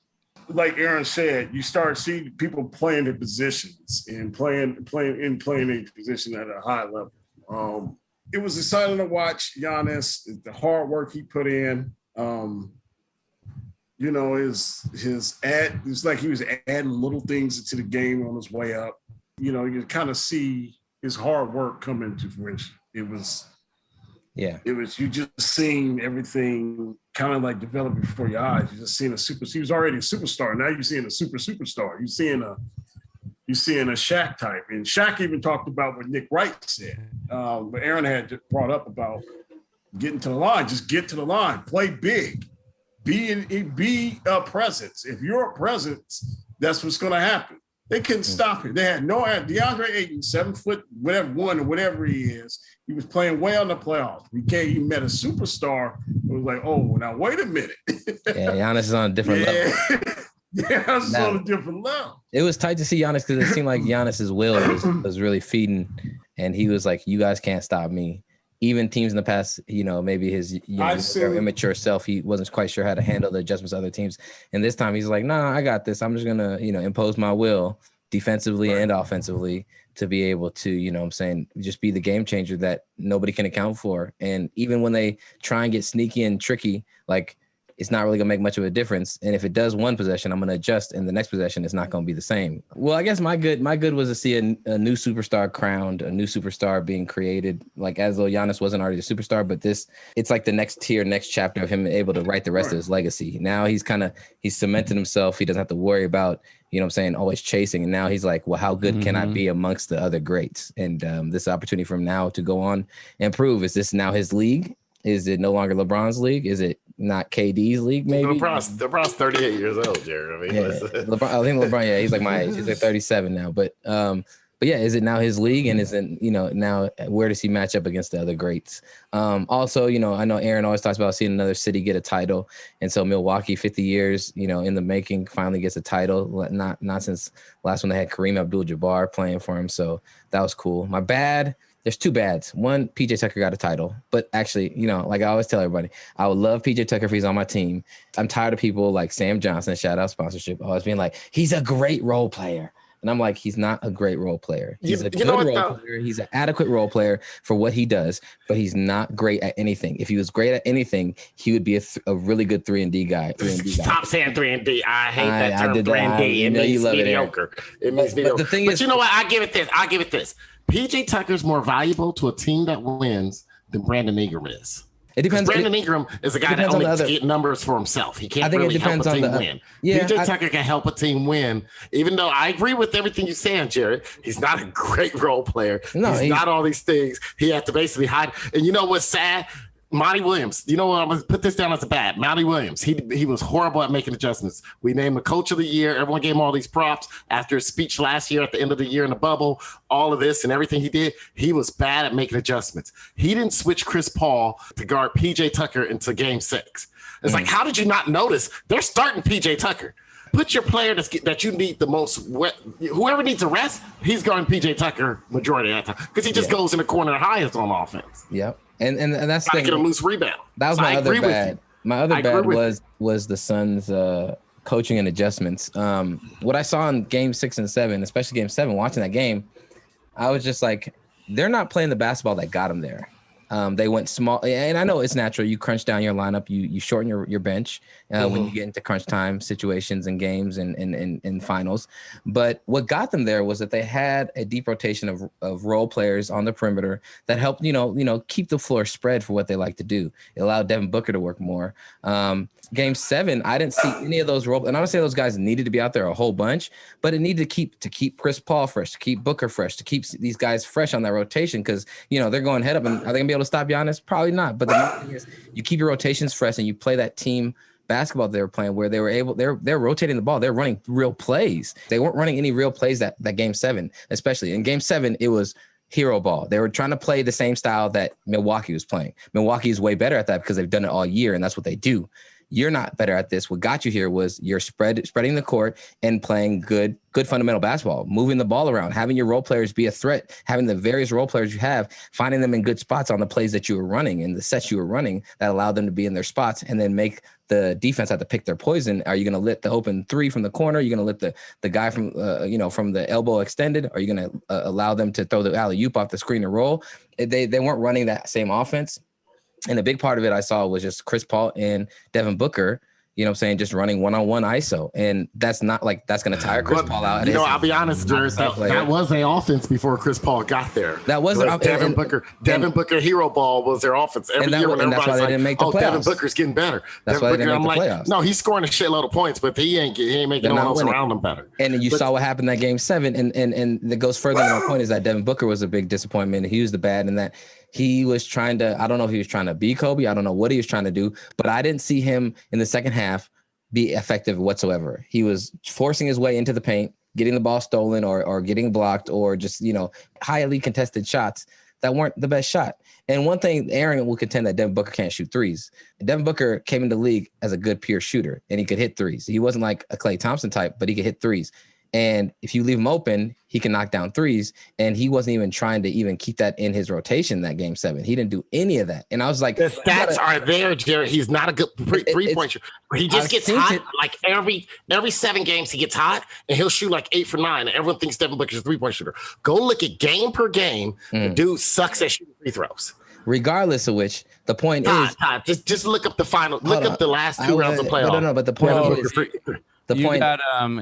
[SPEAKER 3] Like Aaron said, you start seeing people playing their positions and playing a position at a high level. It was exciting to watch Giannis, the hard work he put in. You know, it's like he was adding little things into the game on his way up. You know, you kind of see his hard work come into fruition. It was you just seeing everything kind of like develop before your eyes. You're just seeing he was already a superstar. Now you're seeing a superstar. You're seeing a Shaq type. And Shaq even talked about what Nick Wright said. But Aaron had brought up about getting to the line. Just get to the line. Play big. Be a presence. If you're a presence, that's what's going to happen. They couldn't stop it. They had no DeAndre Ayton, 7 foot, whatever he is. He was playing well in the playoffs. He met a superstar. It was like, oh, now wait a minute.
[SPEAKER 2] Yeah, Giannis is on a different level.
[SPEAKER 3] Yeah, Giannis is on a different level.
[SPEAKER 2] It was tight to see Giannis because it seemed like Giannis's will was really feeding, and he was like, "You guys can't stop me." Even teams in the past, you know, maybe his immature self, he wasn't quite sure how to handle the adjustments of other teams. And this time he's like, nah, I got this. I'm just going to, you know, impose my will defensively and offensively to be able to, you know what I'm saying, just be the game changer that nobody can account for. And even when they try and get sneaky and tricky, like, it's not really going to make much of a difference. And if it does one possession, I'm going to adjust, and the next possession is not going to be the same. Well, I guess my good was to see a new superstar crowned, a new superstar being created, like as though Giannis wasn't already a superstar, but it's like the next tier, next chapter of him able to write the rest of his legacy. Now he's cemented himself. He doesn't have to worry about, you know what I'm saying, always chasing. And now he's like, well, how good can I be amongst the other greats? And this opportunity for him now to go on and prove, is this now his league? Is it no longer LeBron's league? Is it not KD's league? Maybe
[SPEAKER 4] LeBron's 38 years old, Jerry. I mean,
[SPEAKER 2] I think LeBron. Yeah, he's like my age. He's like 37 now. But yeah, is it now his league? And is it, you know, now where does he match up against the other greats? Also, you know, I know Aaron always talks about seeing another city get a title, and so Milwaukee, 50 years, you know, in the making, finally gets a title. Not since last one they had Kareem Abdul-Jabbar playing for him. So that was cool. My bad. There's two bads. One, PJ Tucker got a title. But actually, you know, like I always tell everybody, I would love PJ Tucker if he's on my team. I'm tired of people like Sam Johnson, shout out sponsorship, always being like, he's a great role player. And I'm like, he's not a great role player. He's a good role player. He's an adequate role player for what he does, but he's not great at anything. If he was great at anything, he would be a really good 3-and-D guy.
[SPEAKER 4] Stop saying 3-and-D. I hate that term 3-and-D. It means mediocre. It means mediocre. But the thing is, you know what? I give it this. PJ Tucker's more valuable to a team that wins than Brandon Ingram is.
[SPEAKER 2] It depends.
[SPEAKER 4] Brandon Ingram is a guy that only gets numbers for himself. He can't really help a team win. PJ Tucker can help a team win, even though I agree with everything you're saying, Jared. He's not a great role player. No, he's not all these things. He has to basically hide. And you know what's sad? Monty Williams, you know what? I'm going to put this down as a bad. Monty Williams, he was horrible at making adjustments. We named him Coach of the Year. Everyone gave him all these props after his speech last year at the end of the year in the bubble, all of this and everything he did. He was bad at making adjustments. He didn't switch Chris Paul to guard PJ Tucker into game 6. It's like, how did you not notice? They're starting PJ Tucker. Put your player that you need the most. Whoever needs a rest, he's guarding PJ Tucker majority of that time because he just goes in the corner and highest on offense.
[SPEAKER 2] Yep. And that's the thing.
[SPEAKER 4] Get a loose rebound.
[SPEAKER 2] That was my other bad. My other bad was the Suns' coaching and adjustments. What I saw in game 6 and 7, especially game 7, watching that game, I was just like, they're not playing the basketball that got them there. They went small, and I know it's natural. You crunch down your lineup, you shorten your bench when you get into crunch time situations and games and finals. But what got them there was that they had a deep rotation of role players on the perimeter that helped, keep the floor spread for what they like to do. It allowed Devin Booker to work more. Game 7, I didn't see any of those role, and I don't say those guys needed to be out there a whole bunch, but it needed to keep Chris Paul fresh, to keep Booker fresh, to keep these guys fresh on that rotation because they're going head up, and are they gonna be able to stop Giannis? Probably not. But the thing is, you keep your rotations fresh and you play that team basketball they were playing where they're rotating the ball. They're running real plays. They weren't running any real plays that game 7, especially in game 7, it was hero ball. They were trying to play the same style that Milwaukee was playing. Milwaukee is way better at that because they've done it all year and that's what they do. You're not better at this. What got you here was you're spreading the court and playing good fundamental basketball, moving the ball around, having your role players be a threat, having the various role players you have, finding them in good spots on the plays that you were running and the sets you were running that allowed them to be in their spots and then make the defense have to pick their poison. Are you going to let the open 3 from the corner? Are you going to let the guy from, from the elbow extended? Are you going to allow them to throw the alley-oop off the screen and roll? They weren't running that same offense. And a big part of it I saw was just Chris Paul and Devin Booker, you know what I'm saying, just running one-on-one ISO. And that's not like that's going to tire Chris Paul out.
[SPEAKER 4] I'll be honest, Jared, that was their offense before Chris Paul got there.
[SPEAKER 2] That was
[SPEAKER 4] Devin Booker hero ball was their offense. Every year when everybody's like, Devin Booker's getting better.
[SPEAKER 2] That's why they didn't make the playoffs.
[SPEAKER 4] No, he's scoring a shitload of points, but he ain't making no one else around him better.
[SPEAKER 2] And you saw what happened in that game 7. And that goes further than my point is that Devin Booker was a big disappointment. He was the bad in that he was trying to, I don't know if he was trying to be Kobe. I don't know what he was trying to do, but I didn't see him in the second half be effective whatsoever. He was forcing his way into the paint, getting the ball stolen or getting blocked or just, highly contested shots that weren't the best shot. And one thing, Aaron will contend that Devin Booker can't shoot threes. Devin Booker came into the league as a good pure shooter and he could hit threes. He wasn't like a Klay Thompson type, but he could hit threes. And if you leave him open, he can knock down threes. And he wasn't even trying to even keep that in his rotation that game 7. He didn't do any of that. And I was like,
[SPEAKER 4] the stats are there, Jared. He's not a good three-point shooter. He just gets hot. Like every 7 games, he gets hot and he'll shoot like 8 for 9. And everyone thinks Devin Booker's a three-point shooter. Go look at game per game. The dude sucks at shooting free throws.
[SPEAKER 2] Regardless of which, the point is,
[SPEAKER 4] Todd, just look up the final. Look up the last 2 rounds of playoffs.
[SPEAKER 2] No, but the point is,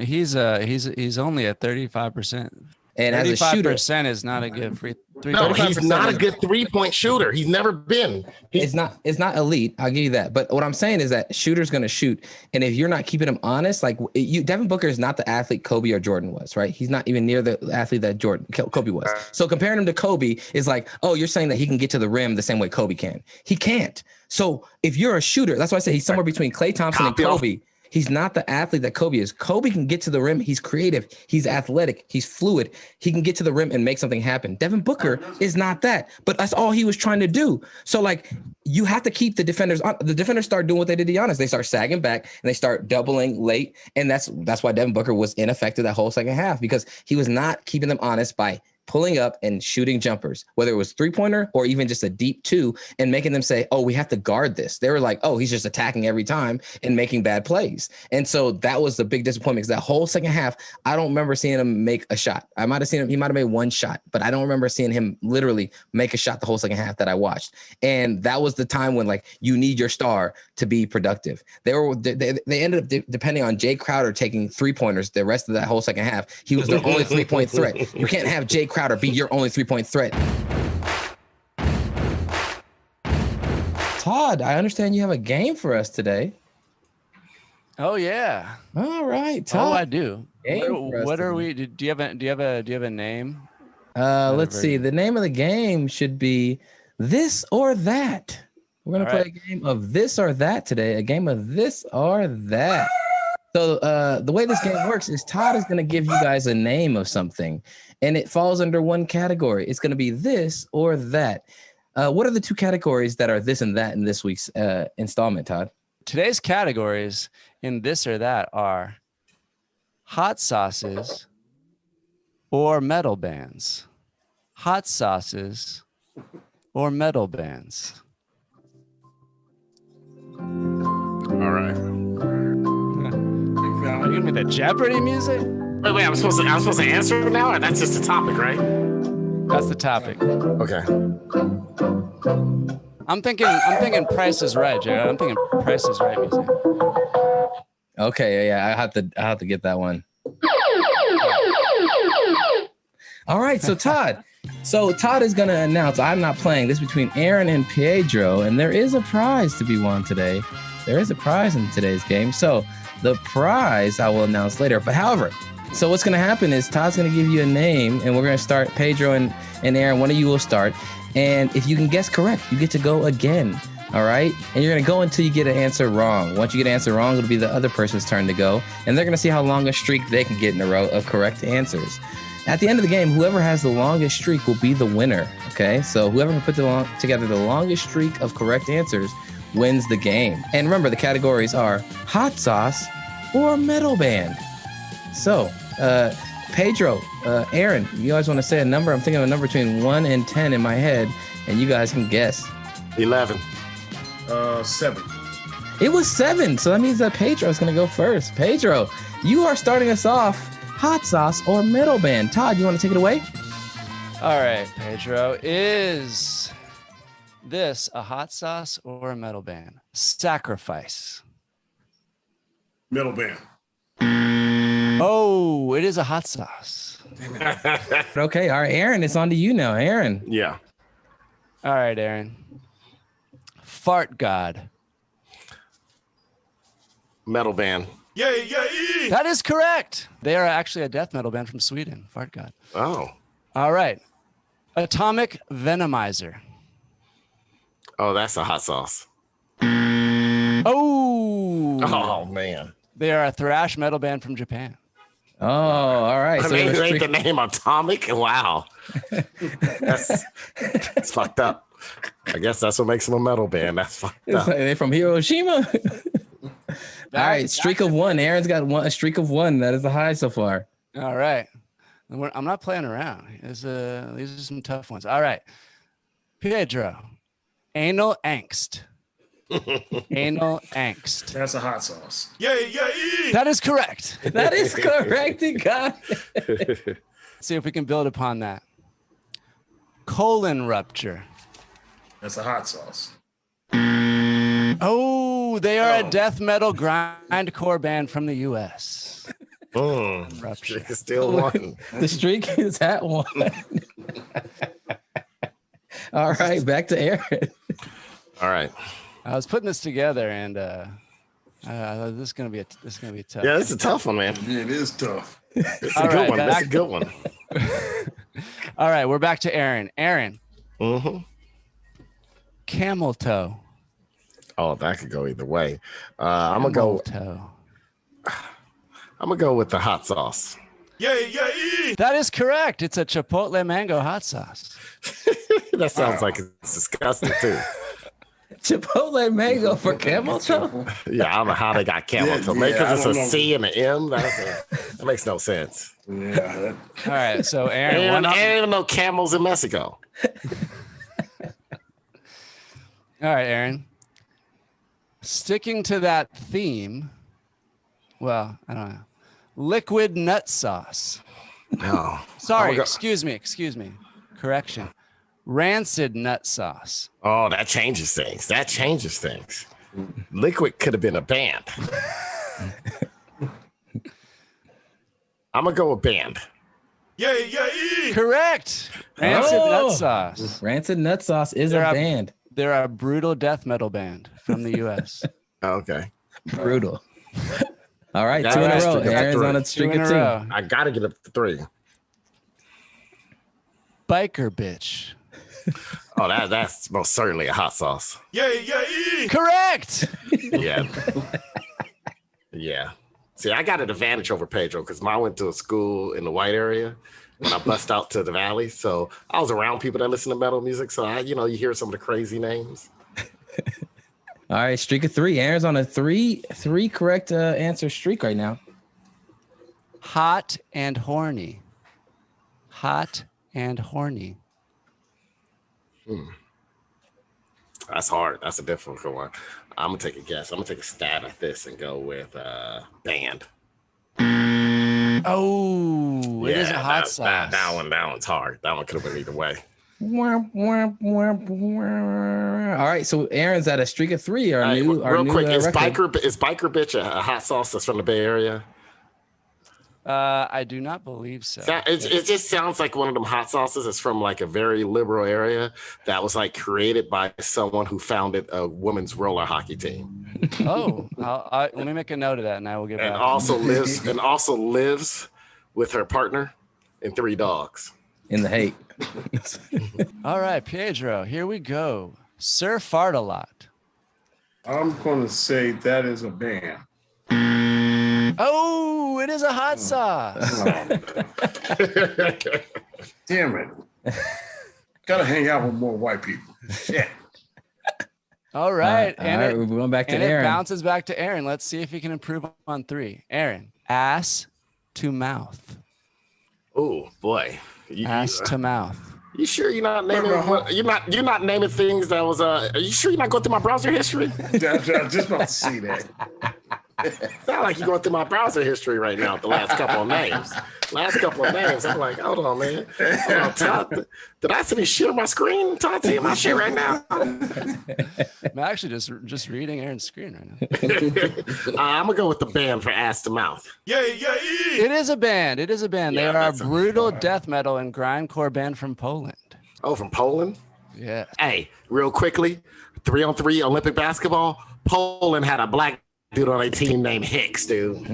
[SPEAKER 6] he's only at 35%.
[SPEAKER 2] And as a shooter,
[SPEAKER 6] 35% is not a good free.
[SPEAKER 4] No, he's not a good 3-point shooter. He's never been.
[SPEAKER 2] It's not elite. I'll give you that. But what I'm saying is that shooter's going to shoot, and if you're not keeping him honest, like Devin Booker is not the athlete Kobe or Jordan was, right? He's not even near the athlete that Kobe was. So comparing him to Kobe is like, oh, you're saying that he can get to the rim the same way Kobe can. He can't. So if you're a shooter, that's why I say he's somewhere between Klay Thompson and Kobe. He's not the athlete that Kobe is. Kobe can get to the rim. He's creative. He's athletic. He's fluid. He can get to the rim and make something happen. Devin Booker is not that, but that's all he was trying to do. So, like, you have to keep the defenders on. The defenders start doing what they did to Giannis. They start sagging back and they start doubling late. And that's why Devin Booker was ineffective that whole second half, because he was not keeping them honest by pulling up and shooting jumpers, whether it was 3-pointer or even just a deep 2, and making them say, oh, we have to guard this. They were like, oh, he's just attacking every time and making bad plays. And so that was the big disappointment, because that whole second half, I don't remember seeing him make a shot. I might have seen him, he might have made one shot, but I don't remember seeing him literally make a shot the whole second half that I watched. And that was the time when, like, you need your star to be productive. They ended up depending on Jay Crowder taking 3-pointers the rest of that whole second half. He was their only 3-point threat. You can't have Jay Crowder be your only 3-point threat. Todd, I understand you have a game for us today.
[SPEAKER 6] Oh yeah.
[SPEAKER 2] All right, Todd.
[SPEAKER 6] Oh, I do. What are we? Do you have a name?
[SPEAKER 2] Let's see. The name of the game should be This or That. We're gonna play a game of This or That today. A game of This or That. So the way this game works is Todd is going to give you guys a name of something, and it falls under one category. It's going to be this or that. What are the 2 categories that are this and that in this week's installment, Todd?
[SPEAKER 6] Today's categories in this or that are hot sauces or metal bands. Hot sauces or metal bands.
[SPEAKER 4] All right.
[SPEAKER 6] Are you giving me the Jeopardy music?
[SPEAKER 4] Wait, I'm supposed to answer now, or that's just the topic, right?
[SPEAKER 6] That's the topic.
[SPEAKER 4] Okay.
[SPEAKER 6] I'm thinking Price is Right, Jared. I'm thinking Price is Right music.
[SPEAKER 2] Okay, yeah, I have to get that one. All right, so Todd. Todd is going to announce, I'm not playing. This is between Aaron and Pedro, and there is a prize to be won today. There is a prize in today's game. So the prize I will announce later. But however, so what's going to happen is Todd's going to give you a name, and we're going to start. Pedro and Aaron, one of you will start. And if you can guess correct, you get to go again. All right. And you're going to go until you get an answer wrong. Once you get an answer wrong, it'll be the other person's turn to go. And they're going to see how long a streak they can get in a row of correct answers. At the end of the game, whoever has the longest streak will be the winner. Okay. So whoever can put together the longest streak of correct answers wins the game. And remember, the categories are hot sauce or metal band. So, Pedro, Aaron, you guys want to say a number? I'm thinking of a number between 1 and 10 in my head, and you guys can guess.
[SPEAKER 4] 11.
[SPEAKER 3] 7.
[SPEAKER 2] It was 7, so that means that Pedro is going to go first. Pedro, you are starting us off. Hot sauce or metal band? Todd, you want to take it away?
[SPEAKER 6] All right, Pedro. Is this a hot sauce or a metal band? Sacrifice.
[SPEAKER 3] Middle band.
[SPEAKER 6] Oh, it is a hot sauce.
[SPEAKER 2] Okay, all right, Aaron, it's on to you now. Aaron.
[SPEAKER 4] Yeah.
[SPEAKER 6] All right, Aaron. Fart God.
[SPEAKER 4] Metal band.
[SPEAKER 6] That is correct. They are actually a death metal band from Sweden. Fart God.
[SPEAKER 4] Oh.
[SPEAKER 6] All right. Atomic Venomizer.
[SPEAKER 4] Oh, that's a hot sauce.
[SPEAKER 6] Oh.
[SPEAKER 4] Oh, man.
[SPEAKER 6] They are a thrash metal band from Japan.
[SPEAKER 2] Oh, all right.
[SPEAKER 4] I mean, ain't the name Atomic? Wow. That's fucked up. I guess that's what makes them a metal band. That's fucked up.
[SPEAKER 2] They're from Hiroshima. All right, streak of one. Aaron's got a streak of one. That is the high so far.
[SPEAKER 6] All right. I'm not playing around. These are some tough ones. All right. Pedro. Anal angst. Anal angst.
[SPEAKER 3] That's a hot sauce.
[SPEAKER 6] That is correct.
[SPEAKER 2] That is correct, you got it.
[SPEAKER 6] Let's see if we can build upon that. Colon rupture.
[SPEAKER 3] That's a hot sauce.
[SPEAKER 6] Oh, they are a death metal grindcore band from the U.S. Rupture.
[SPEAKER 4] Still one.
[SPEAKER 2] The streak is at one. All right, back to Aaron.
[SPEAKER 4] All right.
[SPEAKER 6] I was putting this together, and this is gonna be tough.
[SPEAKER 4] Yeah, this is a tough one, man.
[SPEAKER 3] Yeah, it is tough.
[SPEAKER 4] It's a good one. That's a good one.
[SPEAKER 6] All right, we're back to Aaron. Aaron.
[SPEAKER 4] Mm-hmm.
[SPEAKER 6] Camel toe.
[SPEAKER 4] Oh, that could go either way. I'm gonna go with the hot sauce.
[SPEAKER 6] That is correct. It's a chipotle mango hot sauce.
[SPEAKER 4] That sounds like it's disgusting too.
[SPEAKER 2] Chipotle mango for camel toe?
[SPEAKER 4] Yeah, I don't know how they got camel toe. Maybe because it's a C and an M. That makes no sense.
[SPEAKER 3] Yeah.
[SPEAKER 6] All right, so Aaron.
[SPEAKER 4] I didn't even know camels in Mexico.
[SPEAKER 6] All right, Aaron. Sticking to that theme, well, I don't know. Liquid nut sauce.
[SPEAKER 4] No.
[SPEAKER 6] Sorry, excuse me. Correction. Rancid nut sauce.
[SPEAKER 4] Oh, that changes things. Liquid could have been a band. I'm going to go with band.
[SPEAKER 6] Correct. Rancid nut sauce.
[SPEAKER 2] Rancid nut sauce is a band.
[SPEAKER 6] They're a brutal death metal band from the U.S.
[SPEAKER 4] Okay.
[SPEAKER 2] Brutal. All right, 2 in a row. Aaron's on a streak of 2.
[SPEAKER 4] I got to get up to 3.
[SPEAKER 6] Biker bitch.
[SPEAKER 4] Oh, that's most certainly a hot sauce.
[SPEAKER 6] Correct.
[SPEAKER 4] Yeah. See, I got an advantage over Pedro because I went to a school in the white area when I bust out to the valley. So I was around people that listen to metal music. So you hear some of the crazy names.
[SPEAKER 2] All right, streak of 3. Aaron's on a three correct answer streak right now.
[SPEAKER 6] Hot and horny. Hot and horny.
[SPEAKER 4] That's hard. That's a difficult one. I'm gonna take a guess. I'm gonna take a stab at this and go with band.
[SPEAKER 6] Oh, it is a hot sauce.
[SPEAKER 4] That one's hard. That one could have been either way.
[SPEAKER 2] All right, so Aaron's at a streak of 3.
[SPEAKER 4] Real quick, is biker bitch a hot sauce that's from the Bay Area?
[SPEAKER 6] I do not believe so.
[SPEAKER 4] It just sounds like one of them hot sauces. It's from like a very liberal area that was like created by someone who founded a women's roller hockey team.
[SPEAKER 6] Oh, let me make a note of that, and I will get back.
[SPEAKER 4] And also lives with her partner and 3 dogs.
[SPEAKER 2] In the hate.
[SPEAKER 6] All right, Pedro, here we go. Sir Fart a Lot.
[SPEAKER 3] I'm going to say that is a band.
[SPEAKER 6] Oh, it is a hot sauce.
[SPEAKER 3] Damn it. Gotta hang out with more white people. Shit.
[SPEAKER 6] All right.
[SPEAKER 2] We're going back to Aaron.
[SPEAKER 6] It bounces back to Aaron. Let's see if he can improve on 3. Aaron, ass to mouth.
[SPEAKER 4] Oh boy.
[SPEAKER 6] Ass to mouth.
[SPEAKER 4] You sure you're not naming you're not naming things that was are you sure you're not going through my browser history?
[SPEAKER 3] I was just about to see that.
[SPEAKER 4] Sound like you're going through my browser history right now with the last couple of names. I'm like, hold on, man. Hold on, Todd. Did I see any shit on my screen? Todd, seeing my shit right now?
[SPEAKER 6] I'm actually just reading Aaron's screen right now.
[SPEAKER 4] I'm going to go with the band for Ass to Mouth. Yeah.
[SPEAKER 6] It is a band. They are a brutal death metal and grindcore band from Poland.
[SPEAKER 4] Oh, from Poland?
[SPEAKER 6] Yeah.
[SPEAKER 4] Hey, real quickly, 3-on-3 Olympic basketball. Poland had a black dude on a team named Hicks, dude.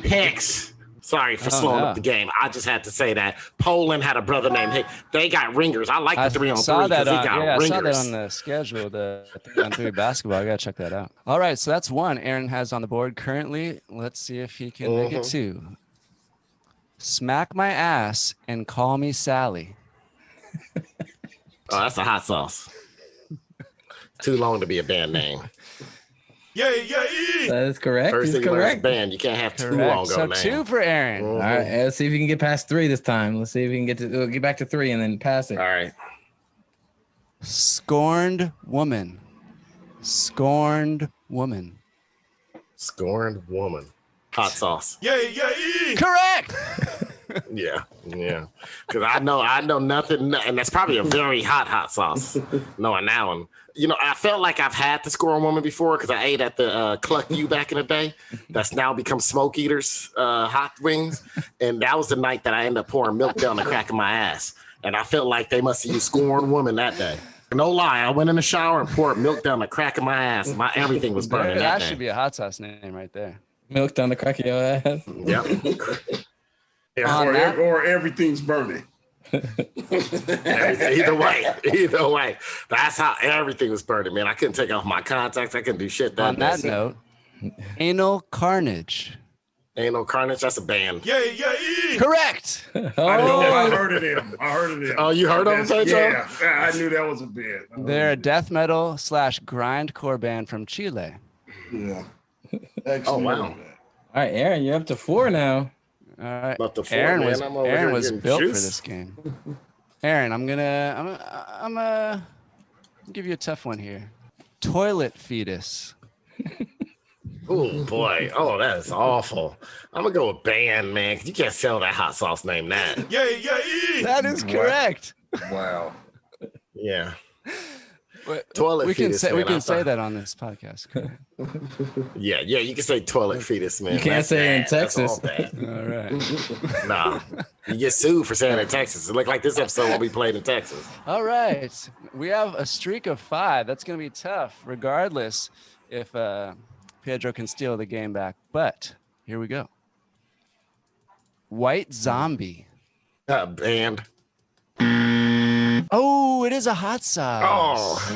[SPEAKER 4] Hicks. Sorry for slowing up the game. I just had to say that. Poland had a brother named Hicks. They got ringers. I like the 3-on-3 because they got ringers.
[SPEAKER 6] I saw that on the schedule, the 3-on-3 basketball. I got to check that out. All right, so that's one Aaron has on the board currently. Let's see if he can make it two. Smack my ass and call me Sally.
[SPEAKER 4] Oh, that's a hot sauce. Too long to be a band name. Yeah.
[SPEAKER 2] That is correct.
[SPEAKER 4] First thing
[SPEAKER 2] correct.
[SPEAKER 4] Band, you can't have too long ago.
[SPEAKER 6] So
[SPEAKER 4] names.
[SPEAKER 6] 2 for Aaron.
[SPEAKER 2] All right, let's see if you can get past 3 this time. Let's see if we can get back to 3 and then pass it.
[SPEAKER 4] All right.
[SPEAKER 6] Scorned woman.
[SPEAKER 4] Hot sauce. Yeah.
[SPEAKER 6] Correct.
[SPEAKER 4] Yeah. Because I know nothing, and that's probably a very hot sauce. Knowing that one. You know, I felt like I've had the Scorn Woman before because I ate at the Cluck U back in the day. That's now become Smoke Eaters hot wings. And that was the night that I ended up pouring milk down the crack of my ass. And I felt like they must have used Scorn Woman that day. No lie, I went in the shower and poured milk down the crack of my ass. Everything was burning.
[SPEAKER 6] That should be a hot sauce name right there.
[SPEAKER 2] Milk down the crack of your ass.
[SPEAKER 4] Yep.
[SPEAKER 3] Or everything's burning.
[SPEAKER 4] Either way. That's how everything was burning, man. I couldn't take off my contacts. I couldn't do shit.
[SPEAKER 6] On that note, Anal Carnage.
[SPEAKER 4] Anal Carnage, that's a band. Yeah.
[SPEAKER 6] Correct.
[SPEAKER 3] I heard of them.
[SPEAKER 4] Oh, you heard of them, Pedro?
[SPEAKER 3] Yeah, I knew that was a band.
[SPEAKER 6] They're a death metal / grindcore band from Chile.
[SPEAKER 3] Yeah.
[SPEAKER 4] Oh, wow.
[SPEAKER 2] All right, Aaron, you're up to 4 now.
[SPEAKER 6] All right.
[SPEAKER 4] Up to 4,
[SPEAKER 6] Aaron
[SPEAKER 4] man.
[SPEAKER 6] was built for this game. Aaron, I'm gonna give you a tough one here. Toilet fetus.
[SPEAKER 4] Oh boy. Oh, that is awful. I'm gonna go with band, man, because you can't sell that hot sauce name that. Yeah.
[SPEAKER 6] That is correct.
[SPEAKER 3] Wow.
[SPEAKER 4] Yeah.
[SPEAKER 6] Toilet fetus. We can say that on this podcast.
[SPEAKER 4] Yeah, you can say toilet fetus, man.
[SPEAKER 2] You can't say it in Texas.
[SPEAKER 6] All right.
[SPEAKER 4] Nah, you get sued for saying it in Texas. It looked like this episode will be played in Texas.
[SPEAKER 6] All right, we have a streak of 5. That's going to be tough, regardless if Pedro can steal the game back. But here we go. White Zombie.
[SPEAKER 4] Band.
[SPEAKER 6] Oh, it is a hot sauce.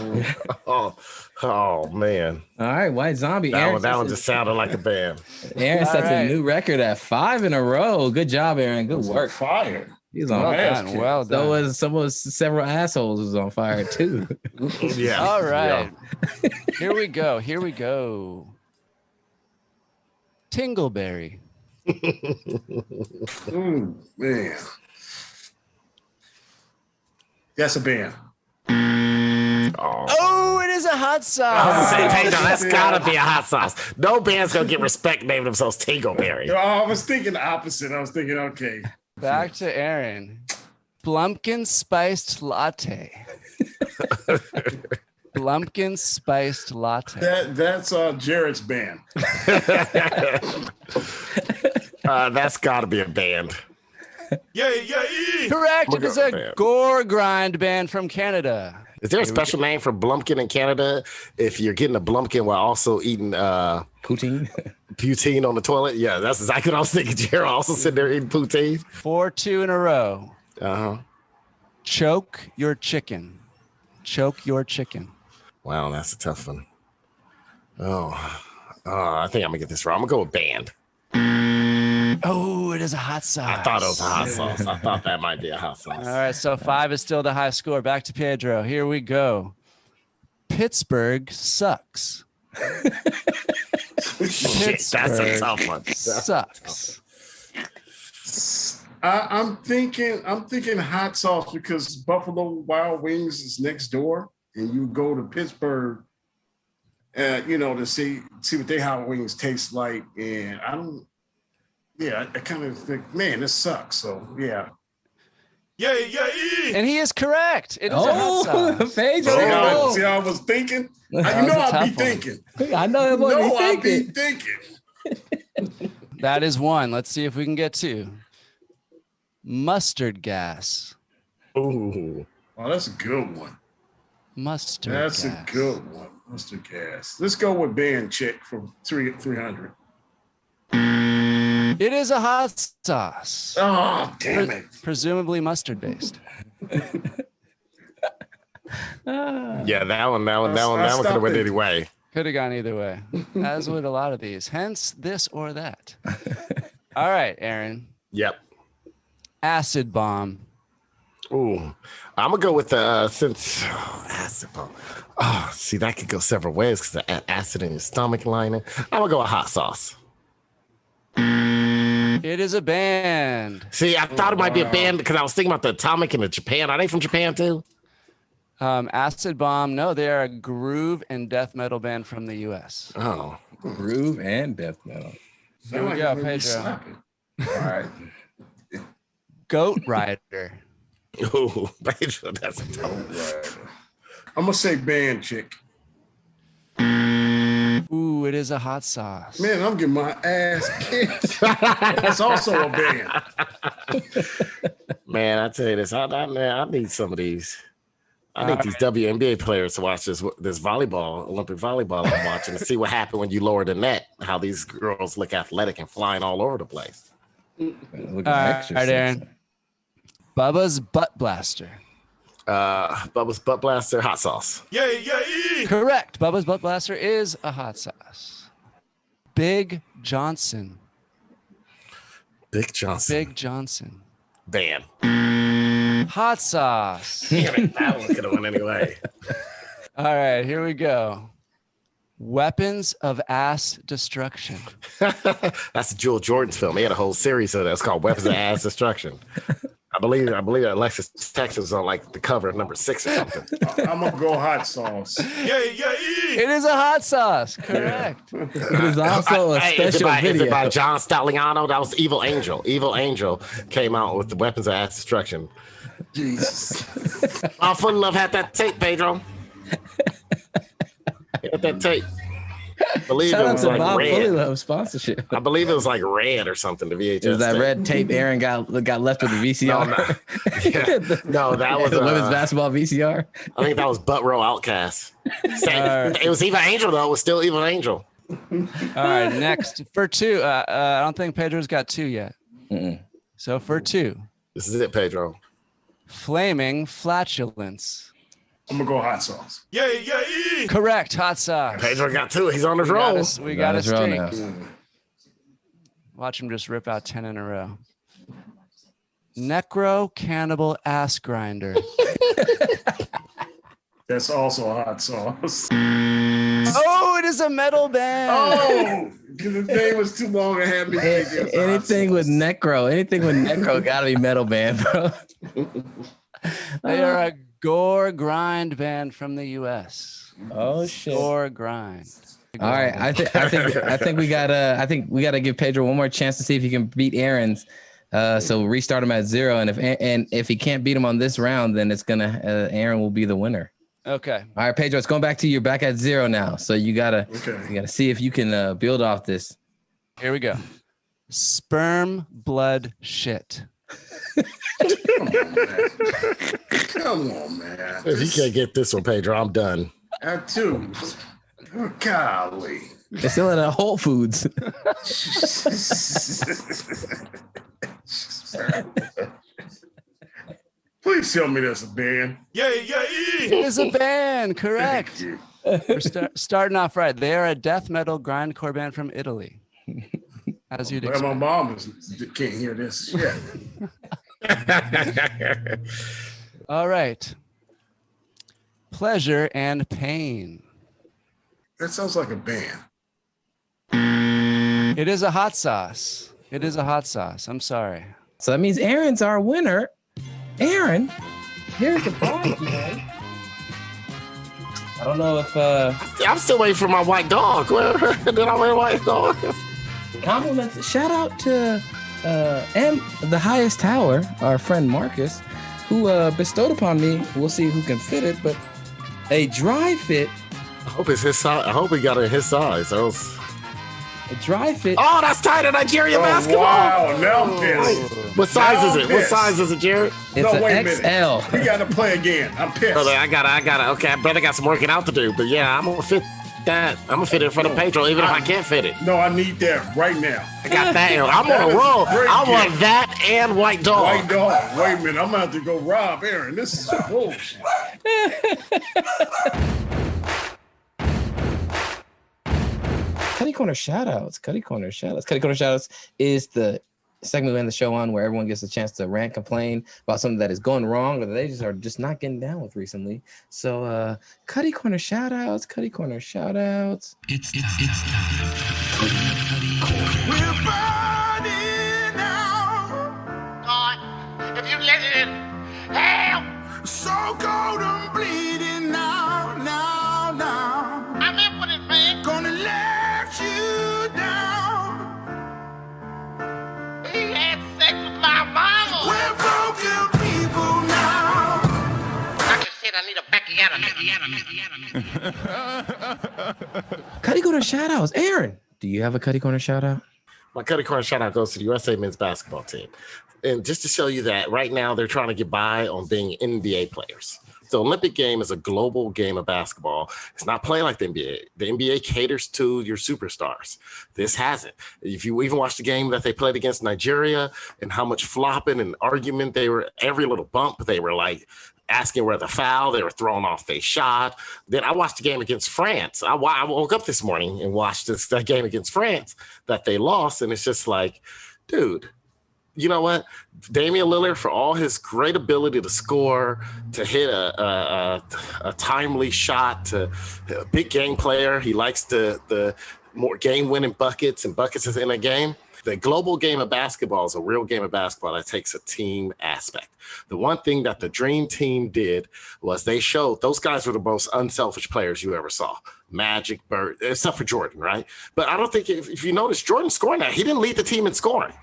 [SPEAKER 4] Oh, man.
[SPEAKER 2] All right, White Zombie.
[SPEAKER 4] That one just sounded like a band.
[SPEAKER 2] Aaron sets a new record at 5 in a row. Good job, Aaron. Good work.
[SPEAKER 3] Fire.
[SPEAKER 2] He's on
[SPEAKER 6] fire. Well done.
[SPEAKER 2] Several assholes was on fire too.
[SPEAKER 4] Yeah.
[SPEAKER 6] All right. Yeah. Here we go. Tingleberry.
[SPEAKER 3] Man. That's a band.
[SPEAKER 6] Oh, it is a hot sauce.
[SPEAKER 4] I was saying, hey, no, that's gotta be a hot sauce. No band's gonna get respect naming themselves Tingleberry.
[SPEAKER 3] I was thinking the opposite. I was thinking, okay.
[SPEAKER 6] Back to Aaron. Blumpkin spiced latte. Blumpkin spiced latte.
[SPEAKER 3] That's Jarrett's band.
[SPEAKER 4] That's gotta be a band. Yeah.
[SPEAKER 6] Correct. It is a gore grind band from Canada.
[SPEAKER 4] Is there a special name for Blumpkin in Canada if you're getting a Blumpkin while also eating poutine on the toilet? Yeah, that's exactly what I was thinking. Jared also sitting there eating poutine.
[SPEAKER 6] 4-2 in a row. Choke your chicken.
[SPEAKER 4] Wow, that's a tough one. I think I'm gonna get this wrong. I'm gonna go with band.
[SPEAKER 6] Oh, it is a hot sauce.
[SPEAKER 4] I thought it was a hot sauce. I thought that might be a hot sauce.
[SPEAKER 6] All right, so 5 is still the high score. Back to Pedro. Here we go. Pittsburgh sucks.
[SPEAKER 4] Shit, that's a tough one.
[SPEAKER 6] Sucks.
[SPEAKER 3] I'm thinking hot sauce because Buffalo Wild Wings is next door, and you go to Pittsburgh, to see what their hot wings taste like. And I kind of think, man, this sucks. So yeah.
[SPEAKER 6] And he is correct. It is a hot sauce.
[SPEAKER 2] Pedro.
[SPEAKER 3] See how I was thinking? I'd be thinking.
[SPEAKER 2] I know
[SPEAKER 3] I'd be thinking.
[SPEAKER 6] That is one. Let's see if we can get two. Mustard gas.
[SPEAKER 3] Ooh. Oh, that's a good one.
[SPEAKER 6] Mustard
[SPEAKER 3] That's
[SPEAKER 6] gas.
[SPEAKER 3] a good one. Mustard gas. Let's go with band chick for 300.
[SPEAKER 6] It is a hot sauce.
[SPEAKER 3] Oh, damn it.
[SPEAKER 6] Presumably mustard based.
[SPEAKER 4] Yeah, that one could have went anyway.
[SPEAKER 6] Could have gone either way, as would a lot of these. Hence, this or that. All right, Aaron.
[SPEAKER 4] Yep.
[SPEAKER 6] Acid bomb.
[SPEAKER 4] Ooh, I'm gonna go with the acid bomb. Oh, see, that could go several ways because the acid in your stomach lining. I'm gonna go with hot sauce.
[SPEAKER 6] It is a band.
[SPEAKER 4] See, I thought it might be a band because I was thinking about the Atomic and the Japan. Are they from Japan too?
[SPEAKER 6] Acid bomb. No, they are a groove and death metal band from the U.S.
[SPEAKER 4] Oh,
[SPEAKER 2] Groove and death metal.
[SPEAKER 6] Here we go, Pedro.
[SPEAKER 3] All right.
[SPEAKER 6] Goat Rider.
[SPEAKER 4] ooh, Pedro, that's a tough one.
[SPEAKER 3] I'm going to say band chick.
[SPEAKER 6] Ooh, it is a hot sauce.
[SPEAKER 3] Man, I'm getting my ass kicked. That's also a band.
[SPEAKER 4] Man, I tell you this, I need some of these. I need these WNBA players to watch this volleyball, Olympic volleyball I'm watching to see what happened when you lower the net, how these girls look athletic and flying all over the place.
[SPEAKER 6] All right, Aaron. Bubba's Butt Blaster.
[SPEAKER 4] Bubba's Butt Blaster, hot sauce.
[SPEAKER 6] Correct. Bubba's Butt Blaster is a hot sauce. Big Johnson.
[SPEAKER 4] Big Johnson.
[SPEAKER 6] Big Johnson.
[SPEAKER 4] Bam.
[SPEAKER 6] Hot sauce.
[SPEAKER 4] Damn it, that one could have went anyway.
[SPEAKER 6] All right, here we go. Weapons of Ass Destruction.
[SPEAKER 4] That's Jewel Jordan's film. He had a whole series of that. It's called Weapons of Ass Destruction. I believe that Alexis Texas was on like the cover of number 6 or something.
[SPEAKER 3] I'm going to go hot sauce.
[SPEAKER 6] It is a hot sauce. Correct.
[SPEAKER 2] It is also a special video.
[SPEAKER 4] Is it by John Staliano? That was Evil Angel. Evil Angel came out with the Weapons of Ass Destruction.
[SPEAKER 3] Jesus.
[SPEAKER 4] Full Love had that tape, Pedro. He had that tape. I believe
[SPEAKER 2] Shout
[SPEAKER 4] it
[SPEAKER 2] out
[SPEAKER 4] was
[SPEAKER 2] to
[SPEAKER 4] like
[SPEAKER 2] Bob Fully
[SPEAKER 4] red.
[SPEAKER 2] Love sponsorship.
[SPEAKER 4] I believe it was like red or something. The VHS.
[SPEAKER 2] It was that
[SPEAKER 4] tape.
[SPEAKER 2] red tape Aaron got left with the VCR.
[SPEAKER 4] No, that was
[SPEAKER 2] the women's basketball VCR.
[SPEAKER 4] I think that was Butt Row Outcast. It was Evil Angel though. It was still Evil Angel.
[SPEAKER 6] All right, next for 2. I don't think Pedro's got 2 yet. So for 2,
[SPEAKER 4] This is it, Pedro.
[SPEAKER 6] Flaming Flatulence.
[SPEAKER 3] I'm going to go hot sauce.
[SPEAKER 6] Correct. Hot sauce.
[SPEAKER 4] Pedro got 2. He's on his roll.
[SPEAKER 6] We got a streak.
[SPEAKER 2] Now.
[SPEAKER 6] Watch him just rip out 10 in a row. Necro Cannibal Ass Grinder.
[SPEAKER 3] That's also a hot sauce.
[SPEAKER 6] Oh, it is a metal band.
[SPEAKER 3] Oh, because the name was too long. I had me thinking it's
[SPEAKER 2] Anything with Necro gotta be metal band, bro.
[SPEAKER 6] They are a gore grind band from the U.S.
[SPEAKER 2] Oh shit!
[SPEAKER 6] Gore grind.
[SPEAKER 2] All right, I think we gotta give Pedro one more chance to see if he can beat Aaron's. So restart him at 0, and if he can't beat him on this round, then it's gonna Aaron will be the winner.
[SPEAKER 6] Okay.
[SPEAKER 2] All right, Pedro, it's going back to you. You're back at 0 now, so you gotta see if you can build off this.
[SPEAKER 6] Here we go. Sperm, blood, shit.
[SPEAKER 3] Come on, man.
[SPEAKER 4] If you can't get this one, Pedro, I'm done.
[SPEAKER 3] At 2. Oh, golly.
[SPEAKER 2] They're still at Whole Foods.
[SPEAKER 3] Please tell me that's a band.
[SPEAKER 6] It is a band. Correct. We're starting off right. They are a death metal grindcore band from Italy. As you'd expect.
[SPEAKER 3] My mom can't hear this shit.
[SPEAKER 6] All right. Pleasure and Pain.
[SPEAKER 3] That sounds like a band.
[SPEAKER 6] It is a hot sauce. It is a hot sauce. I'm sorry.
[SPEAKER 2] So that means Aaron's our winner. Aaron, here's the prize, man. I don't know if
[SPEAKER 4] I'm still waiting for my white dog. Did I wear a white dog?
[SPEAKER 2] compliments. Shout out to the highest tower, our friend Marcus, who bestowed upon me. We'll see who can fit it, but a dry fit.
[SPEAKER 4] I hope it's his size. I hope he got it his size.
[SPEAKER 2] A dry fit.
[SPEAKER 4] Oh, that's tight in Nigeria basketball.
[SPEAKER 3] Wow, now I'm pissed.
[SPEAKER 4] What size
[SPEAKER 3] Now
[SPEAKER 4] is
[SPEAKER 3] I'm
[SPEAKER 4] it? What
[SPEAKER 3] pissed.
[SPEAKER 4] size is it, Jared?
[SPEAKER 2] It's
[SPEAKER 3] No,
[SPEAKER 2] an
[SPEAKER 3] wait a minute.
[SPEAKER 2] XL.
[SPEAKER 3] We got to play again. I'm pissed.
[SPEAKER 4] Brother, I got it. Okay, I brother got some working out to do, but yeah, I'm gonna fit that. I'm gonna fit it in front of Pedro, even if I can't fit it.
[SPEAKER 3] No, I need that right now.
[SPEAKER 4] I got that. I'm on a roll. I want that and white dog.
[SPEAKER 3] White dog. Wait a minute. I'm going to have to go rob Aaron. This is bullshit.
[SPEAKER 2] Cutty Corner shoutouts. Cutty Corner shoutouts is the segment we end the show on where everyone gets a chance to rant, complain about something that is going wrong or that they just are just not getting down with recently. So Cutty Corner shoutouts.
[SPEAKER 1] It's time for Cutty Corner.
[SPEAKER 4] God, if you listen, help!
[SPEAKER 9] So cold and bleeding now.
[SPEAKER 4] I'm in with it, man.
[SPEAKER 9] Gonna let you down.
[SPEAKER 4] He had sex with my mama.
[SPEAKER 9] We're broken people now.
[SPEAKER 4] I just said I need a backyard.
[SPEAKER 2] Cutty Corner shoutouts. Aaron, do you have a Cutty Corner shoutout?
[SPEAKER 4] My Cutty Corner shout out goes to the USA men's basketball team. And just to show you that right now they're trying to get by on being NBA players. The Olympic game is a global game of basketball. It's not playing like the NBA. The NBA caters to your superstars. This hasn't. If you even watch the game that they played against Nigeria and how much flopping and argument they were, every little bump, they were like asking where the foul, they were throwing off their shot. Then I watched the game against France. I woke up this morning and watched that game against France that they lost. And it's just like, dude, you know what? Damian Lillard, for all his great ability to score, to hit a timely shot, to a big game player, he likes the more game-winning buckets in a game. The global game of basketball is a real game of basketball that takes a team aspect. The one thing that the Dream Team did was they showed those guys were the most unselfish players you ever saw. Magic, Bird, except for Jordan, right? But I don't think if you notice, Jordan scoring that, he didn't lead the team in scoring.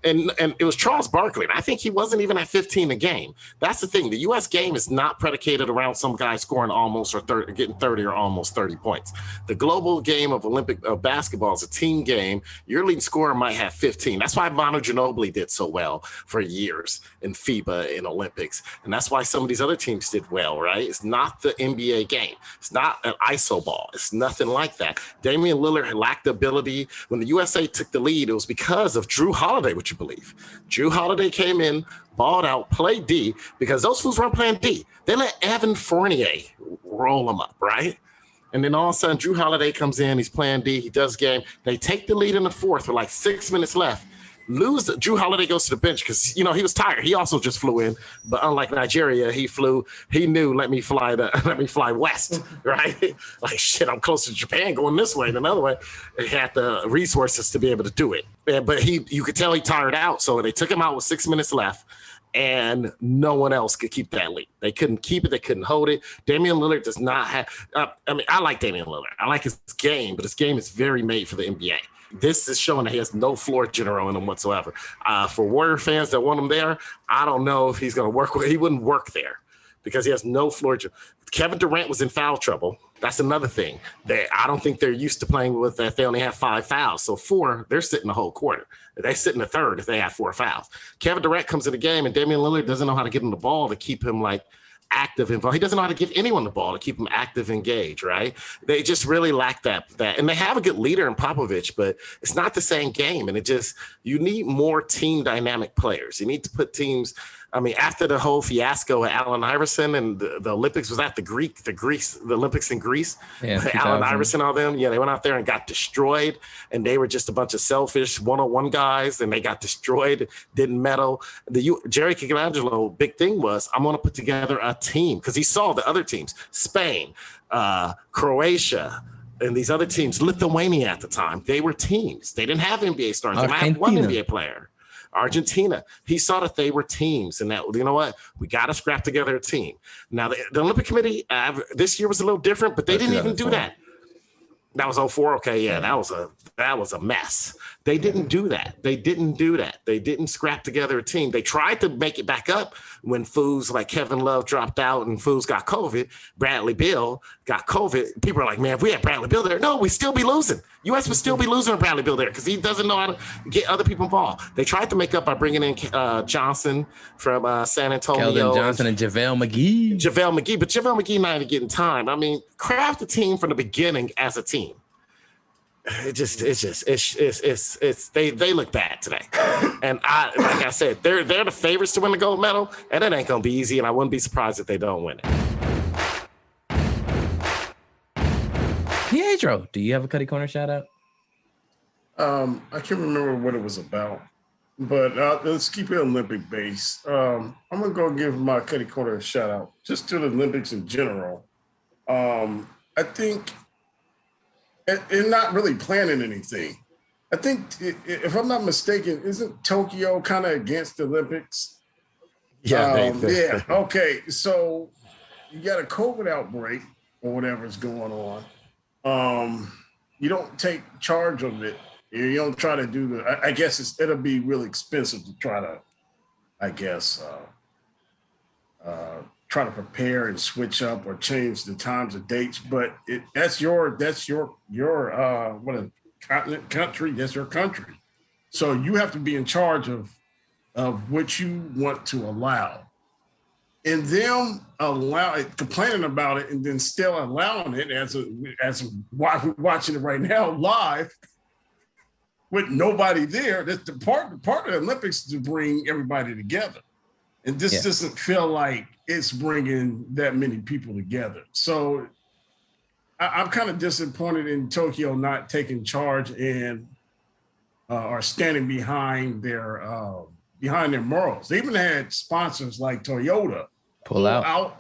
[SPEAKER 4] And it was Charles Barkley. And I think he wasn't even at 15 a game. That's the thing. The U.S. game is not predicated around some guy scoring almost or getting 30 or almost 30 points. The global game of Olympic basketball is a team game. Your leading scorer might have 15. That's why Manu Ginobili did so well for years in FIBA and Olympics. And that's why some of these other teams did well, right? It's not the NBA game. It's not an ISO ball. It's nothing like that. Damian Lillard lacked the ability. When the USA took the lead, it was because of Drew Holiday, which you believe. Drew Holiday came in, balled out, played D, because those fools weren't playing D. They let Evan Fournier roll them up, right? And then all of a sudden, Drew Holiday comes in, he's playing D, he does game. They take the lead in the fourth with like 6 minutes left. Drew Holiday goes to the bench because, he was tired. He also just flew in, but unlike Nigeria, he knew, let me fly west, right? Like, shit, I'm close to Japan going this way and another way. He had the resources to be able to do it. But you could tell he tired out. So they took him out with 6 minutes left and no one else could keep that lead. They couldn't keep it. They couldn't hold it. Damian Lillard does not have, I like Damian Lillard. I like his game, but his game is very made for the NBA. This is showing that he has no floor general in him whatsoever. For Warrior fans that want him there, I don't know if he's going to work. He wouldn't work there because he has no floor general. Kevin Durant was in foul trouble. That's another thing. I don't think they're used to playing with that. They only have 5 fouls. So 4, they're sitting the whole quarter. They sit in the third if they have 4 fouls. Kevin Durant comes in the game and Damian Lillard doesn't know how to get him the ball to keep him like active, involved. He doesn't know how to give anyone the ball to keep him active, engaged, right? They just really lack that. And they have a good leader in Popovich, but it's not the same game. And you need more team dynamic players. You need to put teams. After the whole fiasco with Allen Iverson and the Olympics, was that the Olympics in Greece?
[SPEAKER 2] Yeah,
[SPEAKER 4] Allen Iverson, all them. Yeah, they went out there and got destroyed, and they were just a bunch of selfish one-on-one guys, and they got destroyed, didn't medal. Jerry Michelangelo, big thing was, I'm going to put together a team, because he saw the other teams, Spain, Croatia, and these other teams, Lithuania at the time, they were teams. They didn't have NBA stars. They might have one NBA player. Argentina. He saw that they were teams, and that, you know what, we got to scrap together a team. Now the Olympic Committee this year was a little different, but they didn't even do that. That was 2004. Okay, yeah, that was a mess. They didn't do that. They didn't scrap together a team. They tried to make it back up when fools like Kevin Love dropped out and fools got COVID. Bradley Beal got COVID. People are like, man, if we had Bradley Beal there, no, we'd still be losing. U.S. would still be losing with Bradley Beal there because he doesn't know how to get other people involved. They tried to make up by bringing in Johnson from San Antonio.
[SPEAKER 2] Keldon Johnson and JaVale McGee.
[SPEAKER 4] But JaVale McGee not even getting time. I mean, craft a team from the beginning as a team. They look bad today. And like I said, they're the favorites to win the gold medal, and it ain't gonna be easy, and I wouldn't be surprised if they don't win it.
[SPEAKER 2] Pietro, do you have a Cutty Corner shout out?
[SPEAKER 3] I can't remember what it was about, but let's keep it Olympic based. I'm gonna go give my Cutty Corner a shout out just to the Olympics in general. I think, and not really planning anything. I think, if I'm not mistaken, isn't Tokyo kind of against the Olympics?
[SPEAKER 4] Yeah.
[SPEAKER 3] Yeah. Okay. So you got a COVID outbreak or whatever's going on. You don't take charge of it. You don't try to do I guess it'll be really expensive to try to, I guess, try to prepare and switch up or change the times and dates. But that's your what a continent country. That's your country. So you have to be in charge of what you want to allow. And them complaining about it and then still allowing it as we're watching it right now live with nobody there. That's the part of the Olympics is to bring everybody together. And this doesn't feel like it's bringing that many people together. So I'm kind of disappointed in Tokyo not taking charge and are standing behind their morals. They even had sponsors like Toyota pull out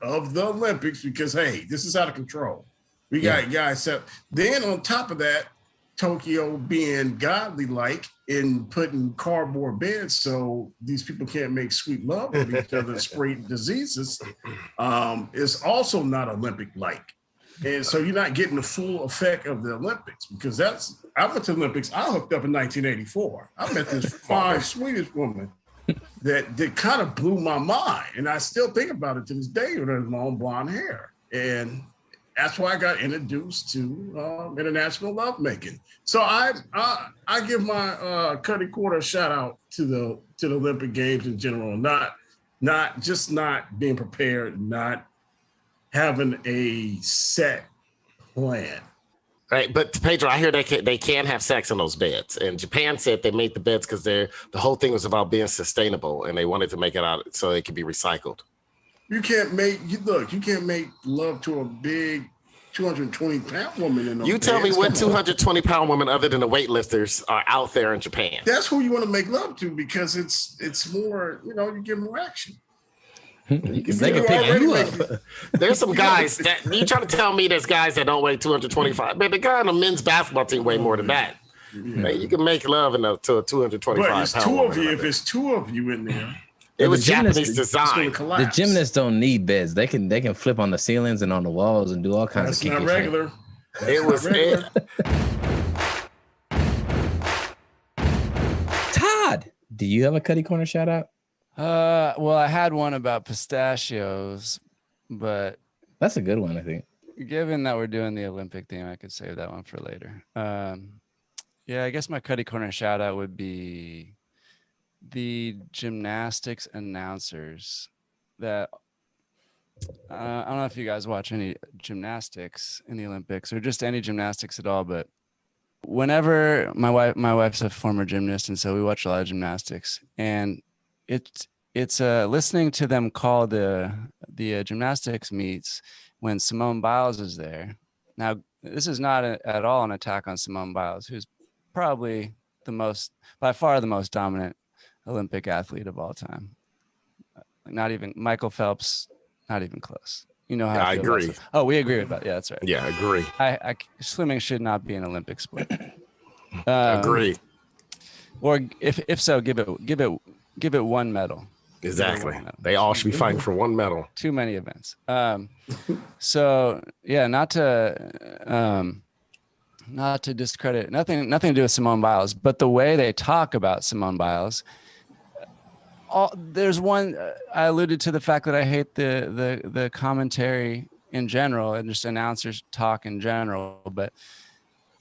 [SPEAKER 3] of the Olympics because, hey, this is out of control. We got guys set. Then on top of that, Tokyo being godly-like in putting cardboard beds so these people can't make sweet love with each other and spread diseases is also not Olympic-like. And so you're not getting the full effect of the Olympics because I went to the Olympics. I hooked up in 1984. I met this fine Swedish woman that kind of blew my mind. And I still think about it to this day with her long blonde hair. And that's why I got introduced to international lovemaking. So I give my Cutty Corner shout out to the Olympic Games in general, not being prepared, not having a set plan.
[SPEAKER 4] Right, but Pedro, I hear they can have sex in those beds, and Japan said they made the beds because the whole thing was about being sustainable, and they wanted to make it out so it could be recycled.
[SPEAKER 3] You can't make love to a big 220-pound woman in those
[SPEAKER 4] You tell
[SPEAKER 3] beds.
[SPEAKER 4] me what 220-pound women other than the weightlifters are out there in Japan.
[SPEAKER 3] That's who you want to make love to because it's more, you get more action.
[SPEAKER 2] They can pick you up.
[SPEAKER 4] There's some guys that you trying to tell me there's guys that don't weigh 225. Man, the guy on the men's basketball team weigh more than that. Yeah. Man, you can make love to a 225
[SPEAKER 3] but it's
[SPEAKER 4] pound
[SPEAKER 3] two
[SPEAKER 4] woman.
[SPEAKER 3] of you. If it's two of you in there,
[SPEAKER 4] it was Japanese design.
[SPEAKER 2] The gymnasts don't need beds. They can flip on the ceilings and on the walls and do all kinds of kinky
[SPEAKER 3] shit. That's not regular.
[SPEAKER 4] It was regular.
[SPEAKER 2] Todd, do you have a Cutty Corner shout out?
[SPEAKER 6] Well, I had one about pistachios, but
[SPEAKER 2] that's a good one, I think.
[SPEAKER 6] Given that we're doing the Olympic theme, I could save that one for later. Yeah, I guess my Cutty Corner shout out would be the gymnastics announcers that I don't know if you guys watch any gymnastics in the Olympics or just any gymnastics at all, but whenever my wife's a former gymnast, and so we watch a lot of gymnastics, and it's listening to them call the gymnastics meets when Simone Biles is there. Now, this is not at all an attack on Simone Biles, who's probably by far the most dominant Olympic athlete of all time. Not even Michael Phelps, not even close. You know how I agree. Oh, we agree with that. Yeah, that's right.
[SPEAKER 4] Yeah, I agree.
[SPEAKER 6] Swimming should not be an Olympic sport.
[SPEAKER 4] Agree.
[SPEAKER 6] Or if so, give it one medal.
[SPEAKER 4] Exactly. They all should be fighting for one medal.
[SPEAKER 6] Too many events. So yeah, not to discredit, nothing to do with Simone Biles, but the way they talk about Simone Biles. There's one. I alluded to the fact that I hate the commentary in general and just announcers talk in general, but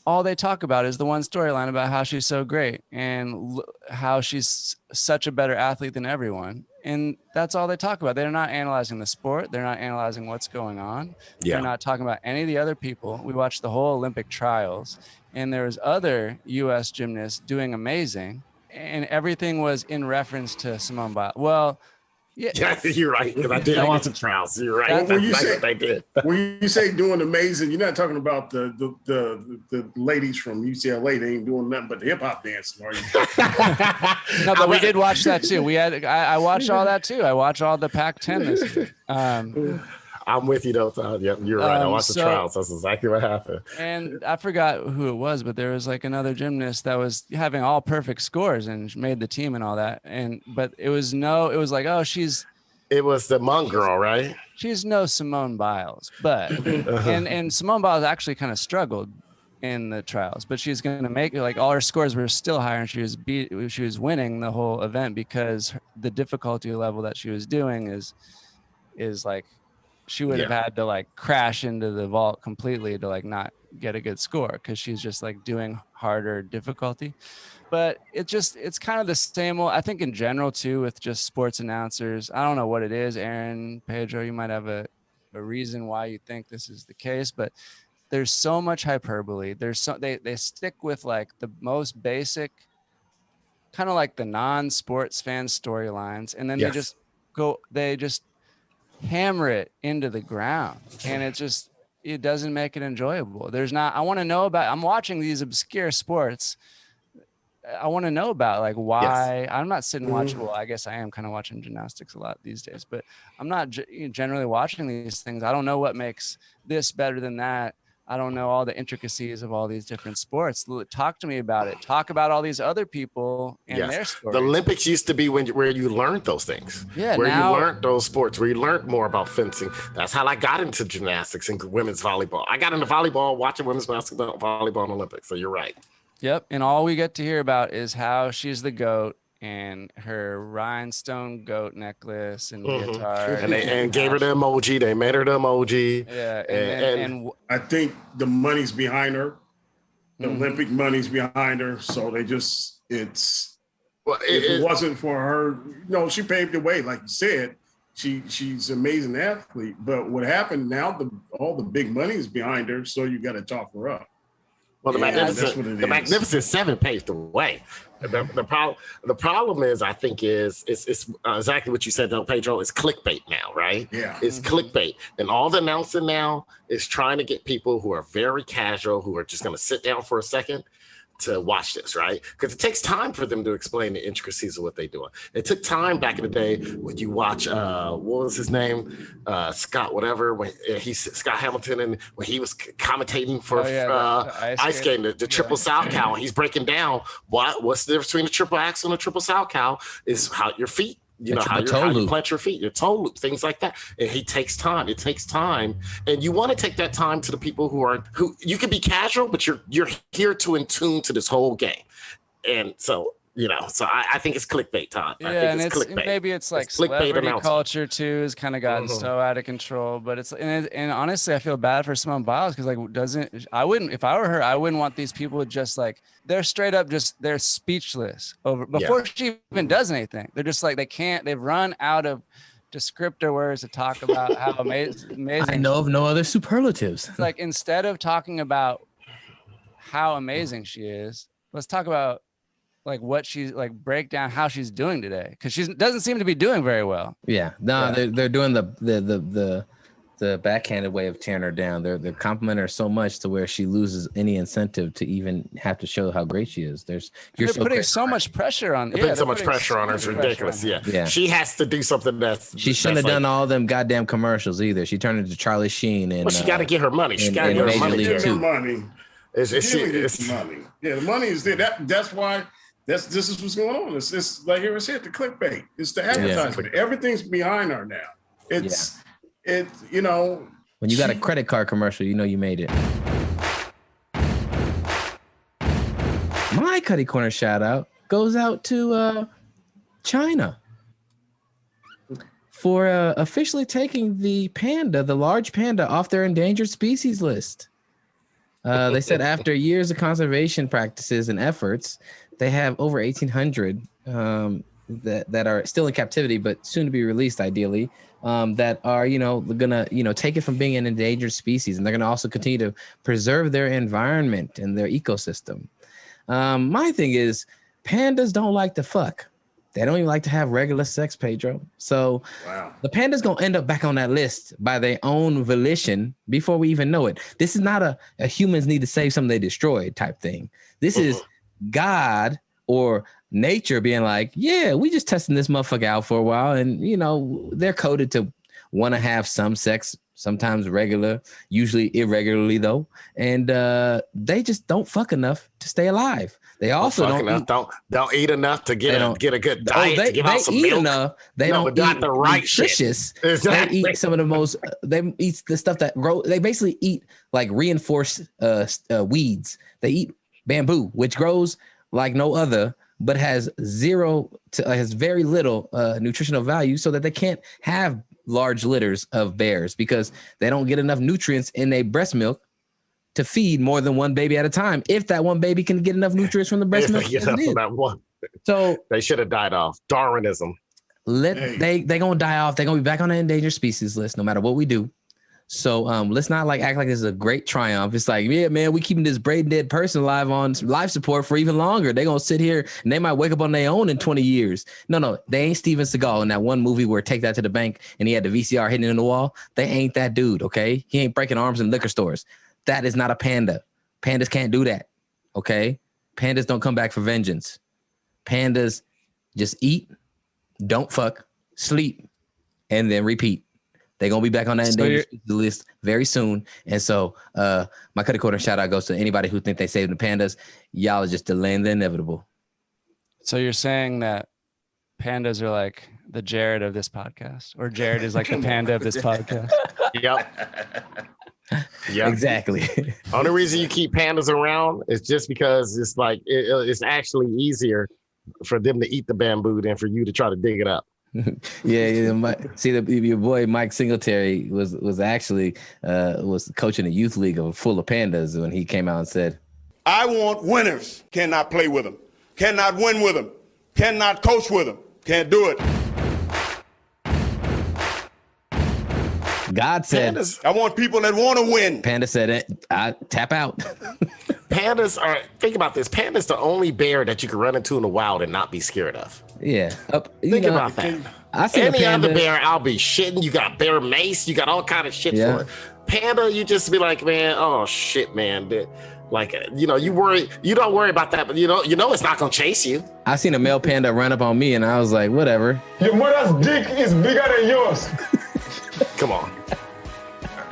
[SPEAKER 6] all they talk about is the one storyline about how she's so great and how she's such a better athlete than everyone. And that's all they talk about. They're not analyzing the sport. They're not analyzing what's going on. Yeah. They're not talking about any of the other people. We watched the whole Olympic trials, and there was other U.S. gymnasts doing amazing, and everything was in reference to Simone Biles. Well, yeah,
[SPEAKER 4] you're right. Because I did watch the trials. You're right.
[SPEAKER 3] When you say doing amazing, you're not talking about the ladies from UCLA. They ain't doing nothing but the hip hop dancing, are you?
[SPEAKER 6] No, but we did watch that too. I watched all that too. I watched all the Pac-10 this year.
[SPEAKER 4] I'm with you though, Todd. Yep, you're right. I watched the trials. That's exactly what happened.
[SPEAKER 6] And I forgot who it was, but there was like another gymnast that was having all perfect scores and made the team and all that. But it was like, oh,
[SPEAKER 4] it was the Hmong girl, right?
[SPEAKER 6] She's no Simone Biles, but and Simone Biles actually kind of struggled in the trials, but she's going to make it, like, all her scores were still higher, and she was winning the whole event because the difficulty level that she was doing is like, she would have had to like crash into the vault completely to like not get a good score because she's just like doing harder difficulty. But it's kind of the same old, I think, in general too, with just sports announcers. I don't know what it is. Aaron, Pedro, you might have a reason why you think this is the case, but there's so much hyperbole. They stick with like the most basic, kind of like the non-sports fan storylines, and then they just hammer it into the ground, and it doesn't make it enjoyable. I'm watching these obscure sports. I want to know about like why. Yes. I'm not sitting watching. Well, I guess I am kind of watching gymnastics a lot these days, but I'm not generally watching these things. I don't know what makes this better than that. I don't know all the intricacies of all these different sports. Talk to me about it. Talk about all these other people and their stories.
[SPEAKER 4] The Olympics used to be where you learned those things. Yeah, where you learned those sports, where you learned more about fencing. That's how I got into gymnastics and women's volleyball. I got into volleyball watching women's basketball, volleyball, and Olympics. So you're right.
[SPEAKER 6] Yep, and all we get to hear about is how she's the GOAT and her rhinestone goat necklace and guitar.
[SPEAKER 4] And gave her the emoji. They made her the emoji.
[SPEAKER 6] Yeah, and
[SPEAKER 3] I think the money's behind her. The Olympic money's behind her. So they just, if it wasn't for her, she paved the way, like you said. She's an amazing athlete. But what happened now, all the big money is behind her, so you got to talk her up.
[SPEAKER 4] Well, the Magnificent Seven paved the way. The problem is, I think, it's exactly what you said, though, Pedro. It's clickbait now, right?
[SPEAKER 3] Yeah.
[SPEAKER 4] It's clickbait. And all the announcing now is trying to get people who are very casual, who are just going to sit down for a second to watch this, right? Because it takes time for them to explain the intricacies of what they're doing. It took time back in the day when you watch, what was his name? Scott, whatever, when Scott Hamilton, and when he was commentating for ice skating, the triple sow cow, and he's breaking down what's the difference between a triple axel and a triple sow cow is how your feet, how you plant your feet, your toe loop, things like that. And it takes time. And you want to take that time to the people who you can be casual, but you're here to in tune to this whole game. And so, I think it's clickbait, Todd.
[SPEAKER 6] Yeah, and maybe it's like celebrity culture too has kind of gotten so out of control. But and honestly, I feel bad for Simone Biles because if I were her, I wouldn't want these people to just like, they're straight up they're speechless before she even does anything. They're just like, they've run out of descriptor words to talk about how amazing.
[SPEAKER 2] I know of no other superlatives.
[SPEAKER 6] It's like, instead of talking about how amazing she is, let's talk about like what she's like, break down how she's doing today, because she doesn't seem to be doing very well.
[SPEAKER 2] They're doing the backhanded way of tearing her down. They're complimenting her so much to where she loses any incentive to even have to show how great she is. They're
[SPEAKER 6] putting so much pressure on.
[SPEAKER 4] They're putting pressure on her. It's ridiculous. Yeah, she has to do something
[SPEAKER 2] she shouldn't have done all them goddamn commercials either. She turned into Charlie Sheen, and
[SPEAKER 4] she got to get her money. She got to get her money.
[SPEAKER 3] It's money. It's money. Yeah, the money is there. That's why This is what's going on. It's like it was hit the clickbait. It's the advertisement. Yeah. Everything's behind her now. It's you know.
[SPEAKER 2] When you got a credit card commercial, you know you made it. My Cutty Corner shout out goes out to China for officially taking the large panda, off their endangered species list. They said after years of conservation practices and efforts, they have over 1,800 that are still in captivity, but soon to be released, ideally, that are, gonna, take it from being an endangered species. And they're gonna also continue to preserve their environment and their ecosystem. My thing is, pandas don't like to fuck. They don't even like to have regular sex, Pedro. So the panda's gonna end up back on that list by their own volition before we even know it. This is not a humans need to save something they destroyed type thing. This is God or nature being like, yeah, we just testing this motherfucker out for a while. And, they're coded to want to have some sex, sometimes regular, usually irregularly though. And they just don't fuck enough to stay alive. They also
[SPEAKER 4] don't eat enough to get a good diet.
[SPEAKER 2] They
[SPEAKER 4] give out some
[SPEAKER 2] eat
[SPEAKER 4] milk.
[SPEAKER 2] Enough. They don't eat
[SPEAKER 4] the right
[SPEAKER 2] nutritious.
[SPEAKER 4] Shit. Exactly.
[SPEAKER 2] They eat some of the most. They eat the stuff that grow. They basically eat like reinforced weeds. They eat bamboo, which grows like no other, but has very little nutritional value, so that they can't have large litters of bears because they don't get enough nutrients in their breast milk to feed more than one baby at a time. If that one baby can get enough nutrients from the breast milk,
[SPEAKER 4] so they should have died off. Darwinism.
[SPEAKER 2] They gonna die off. They're gonna be back on the endangered species list no matter what we do. So let's not act like this is a great triumph. It's like, yeah, man, we keeping this brain dead person alive on life support for even longer. They're gonna sit here and they might wake up on their own in 20 years. No, they ain't Steven Seagal in that one movie where Take That to the Bank and he had the VCR hitting in the wall. They ain't that dude, okay? He ain't breaking arms in liquor stores. That is not a panda. Pandas can't do that, okay? Pandas don't come back for vengeance. Pandas just eat, don't fuck, sleep, and then repeat. They're going to be back on that endangered list very soon. And so my Cutty Corner shout out goes to anybody who think they saved the pandas. Y'all are just delaying the inevitable.
[SPEAKER 6] So you're saying that pandas are like the Jared of this podcast, or Jared is like the panda of this podcast?
[SPEAKER 4] Yep. Yeah,
[SPEAKER 2] exactly.
[SPEAKER 4] Only reason you keep pandas around is just because it's like it's actually easier for them to eat the bamboo than for you to try to dig it up.
[SPEAKER 2] Your boy Mike Singletary was actually was coaching a youth league full of pandas when he came out and said,
[SPEAKER 10] "I want winners. Cannot play with them. Cannot win with them. Cannot coach with them. Can't do it."
[SPEAKER 2] God said,
[SPEAKER 10] pandas, I want people that want to win.
[SPEAKER 2] Panda said it. I tap out.
[SPEAKER 4] Pandas are, think about this. Panda's the only bear that you can run into in the wild and not be scared of.
[SPEAKER 2] Yeah.
[SPEAKER 4] Think about that. Any other bear, I'll be shitting. You got bear mace. You got all kind of shit for it. Panda, you just be like, man, oh shit, man. Like, you don't worry about that, but you know it's not gonna chase you.
[SPEAKER 2] I seen a male panda run up on me and I was like, whatever.
[SPEAKER 10] Your mother's dick is bigger than yours.
[SPEAKER 4] Come on.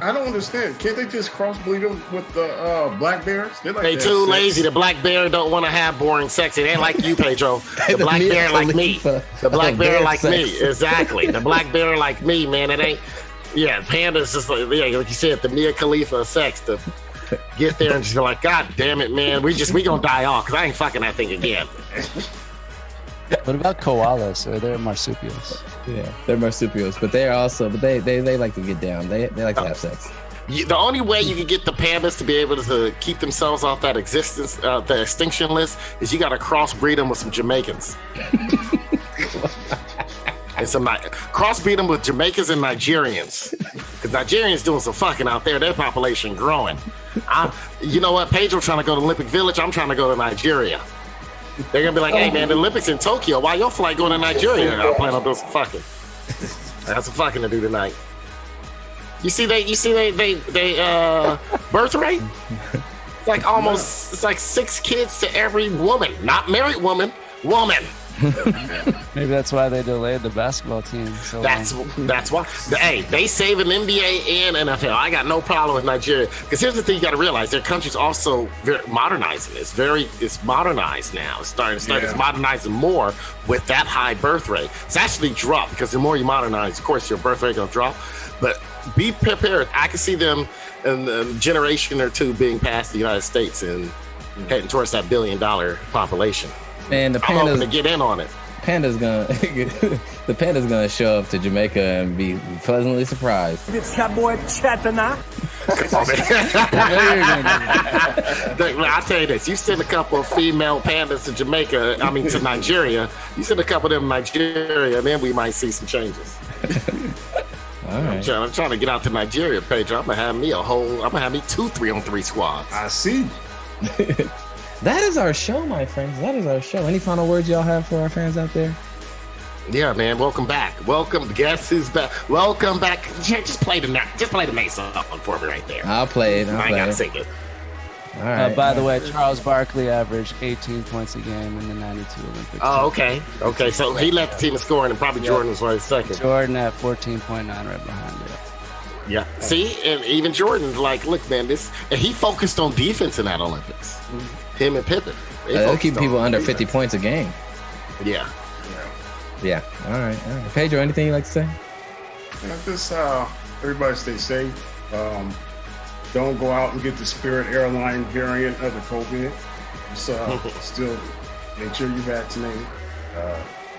[SPEAKER 3] I don't understand. Can't they just crossbreed them with the black bears?
[SPEAKER 4] They too lazy. The black bear don't want to have boring sex. It ain't like you, Pedro. The black bear like me. The black bear like me. Exactly. The black bear like me, man. It ain't. Yeah, pandas just like you said, the Mia Khalifa of sex. To get there and just be like, God damn it, man. We gonna die off because I ain't fucking that thing again.
[SPEAKER 6] What about koalas? Or they're marsupials?
[SPEAKER 2] Yeah, they're marsupials, but they like to get down. They like to have sex.
[SPEAKER 4] The only way you can get the pandas to be able to keep themselves off that the extinction list is you got to crossbreed them with some Jamaicans. And crossbreed them with Jamaicans and Nigerians, because Nigerians doing some fucking out there. Their population growing. You know what? Pedro trying to go to Olympic Village. I'm trying to go to Nigeria. They're gonna be like, hey man, the Olympics in Tokyo. Why your flight going to Nigeria? I plan on doing some fucking. I got some fucking to do tonight. You see they birth rate? Like almost, it's like 6 kids to every woman, not married woman.
[SPEAKER 6] Maybe that's why they delayed the basketball team. So
[SPEAKER 4] That's why. Hey, they saving NBA and NFL. I got no problem with Nigeria. Because here's the thing you got to realize: their country's also very modernizing. It's modernized now. It's it's modernizing more with that high birth rate. It's actually dropped because the more you modernize, of course, your birth rate gonna drop. But be prepared. I can see them in a generation or two being past the United States and heading towards that $1 billion population.
[SPEAKER 2] And the
[SPEAKER 4] I'm hoping to
[SPEAKER 2] pandas,
[SPEAKER 4] get in on it.
[SPEAKER 2] the panda's gonna show up to Jamaica and be pleasantly surprised.
[SPEAKER 7] It's your boy Chatana.
[SPEAKER 4] Come on, man. I'll tell you this: you send a couple of female pandas to to Nigeria. You send a couple of them to Nigeria, and then we might see some changes.
[SPEAKER 2] All right.
[SPEAKER 4] I'm trying to get out to Nigeria, Pedro. I'm gonna have me 2 3-on-3 squads.
[SPEAKER 3] I see.
[SPEAKER 2] That is our show, my friends. That is our show. Any final words y'all have for our fans out there?
[SPEAKER 4] Yeah, man. Welcome back. Welcome. Guess who's back? Welcome back. Just play the main song for me right there.
[SPEAKER 2] I'll play it.
[SPEAKER 4] I ain't gotta sing it.
[SPEAKER 2] All right.
[SPEAKER 6] By the way, Charles Barkley averaged 18 points a game in the 92 Olympics.
[SPEAKER 4] Oh, okay. Okay, so he led the team in scoring, and probably Jordan was right second.
[SPEAKER 6] Jordan at 14.9 right behind it.
[SPEAKER 4] Yeah. See, and even Jordan's like, look, man, and he focused on defense in that Olympics. Him and Pippen.
[SPEAKER 2] They'll keep people under 50 points a game.
[SPEAKER 4] Yeah.
[SPEAKER 2] Yeah. All right. Pedro, anything you'd like to say?
[SPEAKER 3] Just everybody stay safe. Don't go out and get the Spirit airline variant of the COVID. Just still make sure you're vaccinated.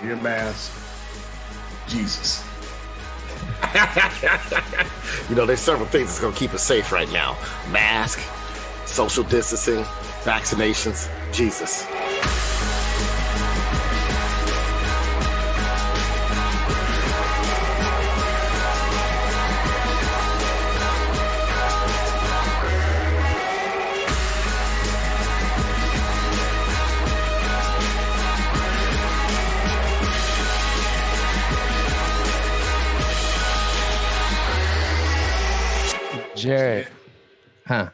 [SPEAKER 3] Wear a mask. Jesus.
[SPEAKER 4] There's several things that's going to keep us safe right now. Mask, social distancing, vaccinations, Jesus.
[SPEAKER 6] Jarrett.
[SPEAKER 2] Huh?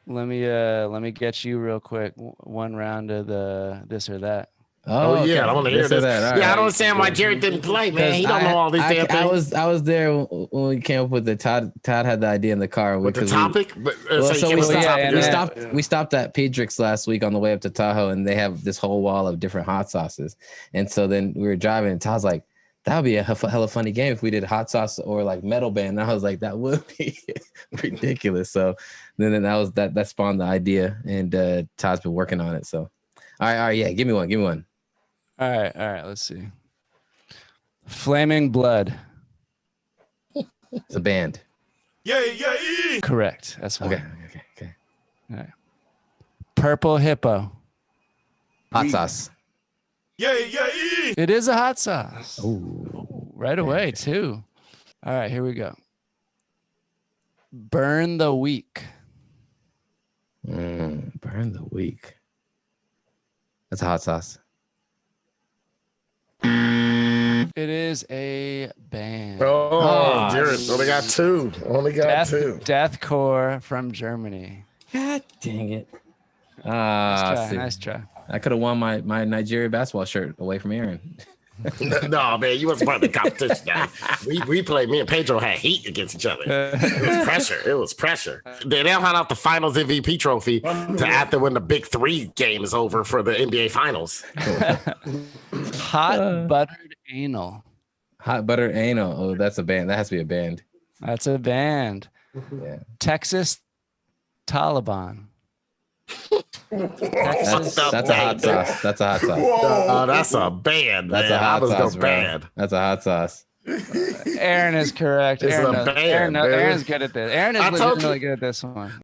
[SPEAKER 6] Let me get you real quick. One round of the this or that.
[SPEAKER 4] Oh yeah, I want to hear this.
[SPEAKER 2] That.
[SPEAKER 4] I don't understand why Jarrett didn't play, man. He don't know all these damn things.
[SPEAKER 2] I was there when we came up with the Todd had the idea in the car
[SPEAKER 4] with the topic.
[SPEAKER 2] We stopped at Pedrix last week on the way up to Tahoe, and they have this whole wall of different hot sauces. And so then we were driving, and Todd's like, that would be a hella funny game if we did hot sauce or like metal band. And I was like, that would be ridiculous. So then that spawned the idea, and Todd's been working on it. So, all right, yeah, give me one.
[SPEAKER 6] All right, let's see. Flaming Blood.
[SPEAKER 2] It's a band.
[SPEAKER 9] Yeah.
[SPEAKER 6] Correct. That's one.
[SPEAKER 2] Okay.
[SPEAKER 6] All right. Purple Hippo.
[SPEAKER 2] Hot sauce.
[SPEAKER 9] Yeah.
[SPEAKER 6] It is a hot sauce.
[SPEAKER 2] Ooh.
[SPEAKER 6] Right away, too. All right, here we go. Burn the Week.
[SPEAKER 2] Burn the Week. That's a hot sauce.
[SPEAKER 6] It is a band.
[SPEAKER 4] Oh, Jarrett only got two.
[SPEAKER 6] Deathcore from Germany.
[SPEAKER 2] God dang it.
[SPEAKER 6] Nice try.
[SPEAKER 2] I could have won my Nigeria basketball shirt away from Aaron.
[SPEAKER 4] No, man, you wasn't part of the competition. We played. Me and Pedro had heat against each other. It was pressure. They now hand out the Finals MVP trophy to after when the Big Three game is over for the NBA Finals.
[SPEAKER 6] Hot Buttered Anal.
[SPEAKER 2] Hot Buttered Anal. Oh, that's a band. That has to be a band.
[SPEAKER 6] That's a band.
[SPEAKER 2] Yeah.
[SPEAKER 6] Texas Taliban.
[SPEAKER 2] That's a hot sauce. That's a hot sauce.
[SPEAKER 4] Oh, that's a band.
[SPEAKER 2] That's a hot sauce,
[SPEAKER 4] band.
[SPEAKER 2] That's a hot sauce.
[SPEAKER 6] Aaron is correct.
[SPEAKER 4] It's a band.
[SPEAKER 6] Aaron's good at this. Aaron is legitimately good at this one.